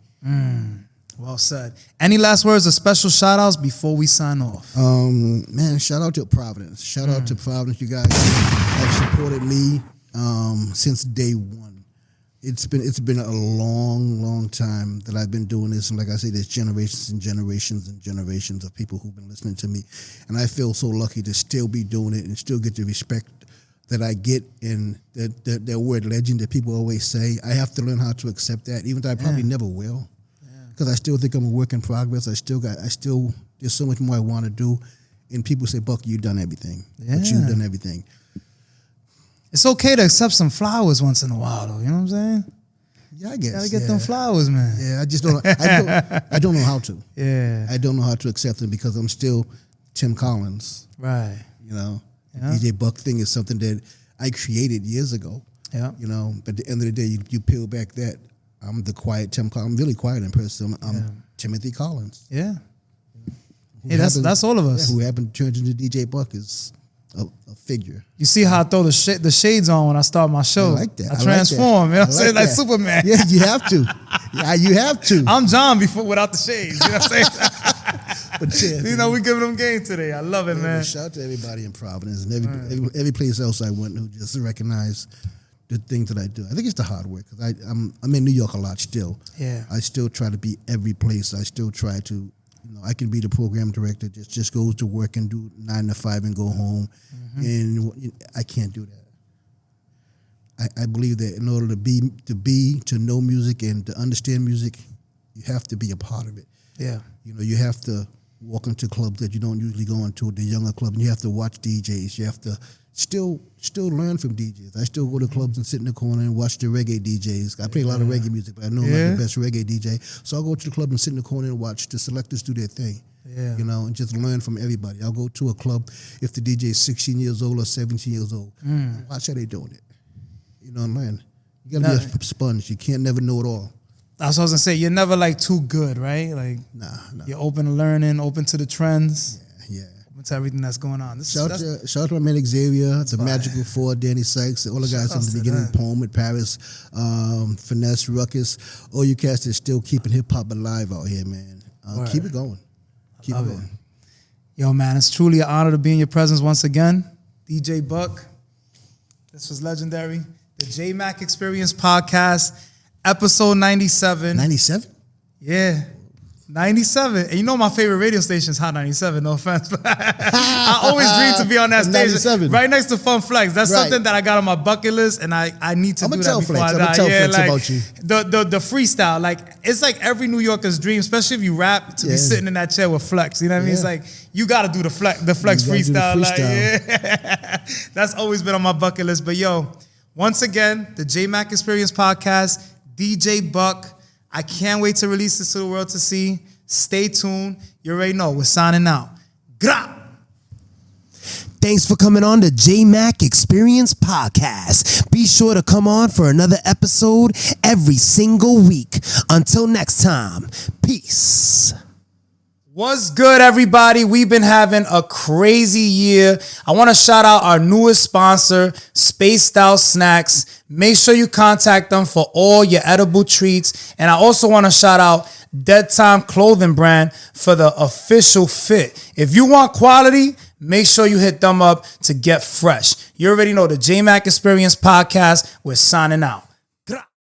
Well said. Any last words or special shout outs before we sign off? Man, shout out to Providence. Shout out to Providence. You guys have supported me since day one. It's been a long time that I've been doing this. And like I say, there's generations and generations and generations of people who've been listening to me. And I feel so lucky to still be doing it and still get the respect that I get in that word legend that people always say. I have to learn how to accept that, even though I probably never will. Because I still think I'm a work in progress. There's so much more I want to do. And people say, Buck, you've done everything. Yeah. But you've done everything. It's okay to accept some flowers once in a while, though. You know what I'm saying? Yeah, I guess. Gotta get them flowers, man. Yeah, I just don't. I don't know how to. Yeah. I don't know how to accept them because I'm still Tim Collins. Right. The DJ Buck thing is something that I created years ago. Yeah. But at the end of the day, you peel back that. I'm the quiet Tim Collins. I'm really quiet in person. I'm Timothy Collins. Yeah. Hey, that's all of us. Who happened to turn into DJ Buck is a figure. You see how I throw the shades on when I start my show. I like that. I transform. You know what I'm saying? Like Superman. Yeah, you have to. Yeah, you have to. I'm John without the shades. You know what I'm saying? You know, we giving them game today. I love it, man. Shout out to everybody in Providence and every place else I went who just recognized the things that I do. I think it's the hard work because I'm in New York a lot still. Yeah. I still try to be every place. I still try to, you know, I can be the program director that just goes to work and do 9 to 5 and go home, and I can't do that. I believe that in order to know music and to understand music, you have to be a part of it. Yeah. You know, you have to walk into clubs that you don't usually go into, the younger club, and you have to watch DJs. You have to still learn from DJs. I still go to clubs and sit in the corner and watch the reggae DJs. I play a lot of reggae music, but I know I'm not the best reggae DJ. So I'll go to the club and sit in the corner and watch the selectors do their thing. Yeah. You know, and just learn from everybody. I'll go to a club if the DJ is 16 years old or 17 years old. Watch how they doing it. You know, man. You gotta be a sponge. You can't never know it all. That's what I was gonna say. You're never like too good, right? Like, Nah. you're open to learning, open to the trends, Yeah. open to everything that's going on. Shout out to my man Xavier, the Magical Four, Danny Sykes, all the guys from the beginning, Poem with Paris, Finesse, Ruckus, all you cats that still keeping hip hop alive out here, man. Keep it going. Keep it going. Yo, man, it's truly an honor to be in your presence once again. DJ Buck. This was legendary. The Jmack Experience Podcast, episode 97. 97? Yeah. 97. And you know my favorite radio station is Hot 97, no offense. But I always dream to be on that station. 97. Right next to Fun Flex. That's something that I got on my bucket list, and I need to do that before I die. I'm tell Flex like about you. The freestyle. Like, it's like every New Yorker's dream, especially if you rap, to be sitting in that chair with Flex. You know what I mean? It's like, you got to do the Flex freestyle. Like, yeah. That's always been on my bucket list. But yo, once again, the Jmack Experience Podcast, DJ Buck. I can't wait to release this to the world to see. Stay tuned. You already know. We're signing out. Gra! Thanks for coming on the Jmack Experience Podcast. Be sure to come on for another episode every single week. Until next time, peace. What's good, everybody? We've been having a crazy year. I want to shout out our newest sponsor, Spaced Out Snacks. Make sure you contact them for all your edible treats. And I also want to shout out Dead Time Clothing Brand for the official fit. If you want quality, make sure you hit them up to get fresh. You already know the Jmack Experience Podcast. We're signing out.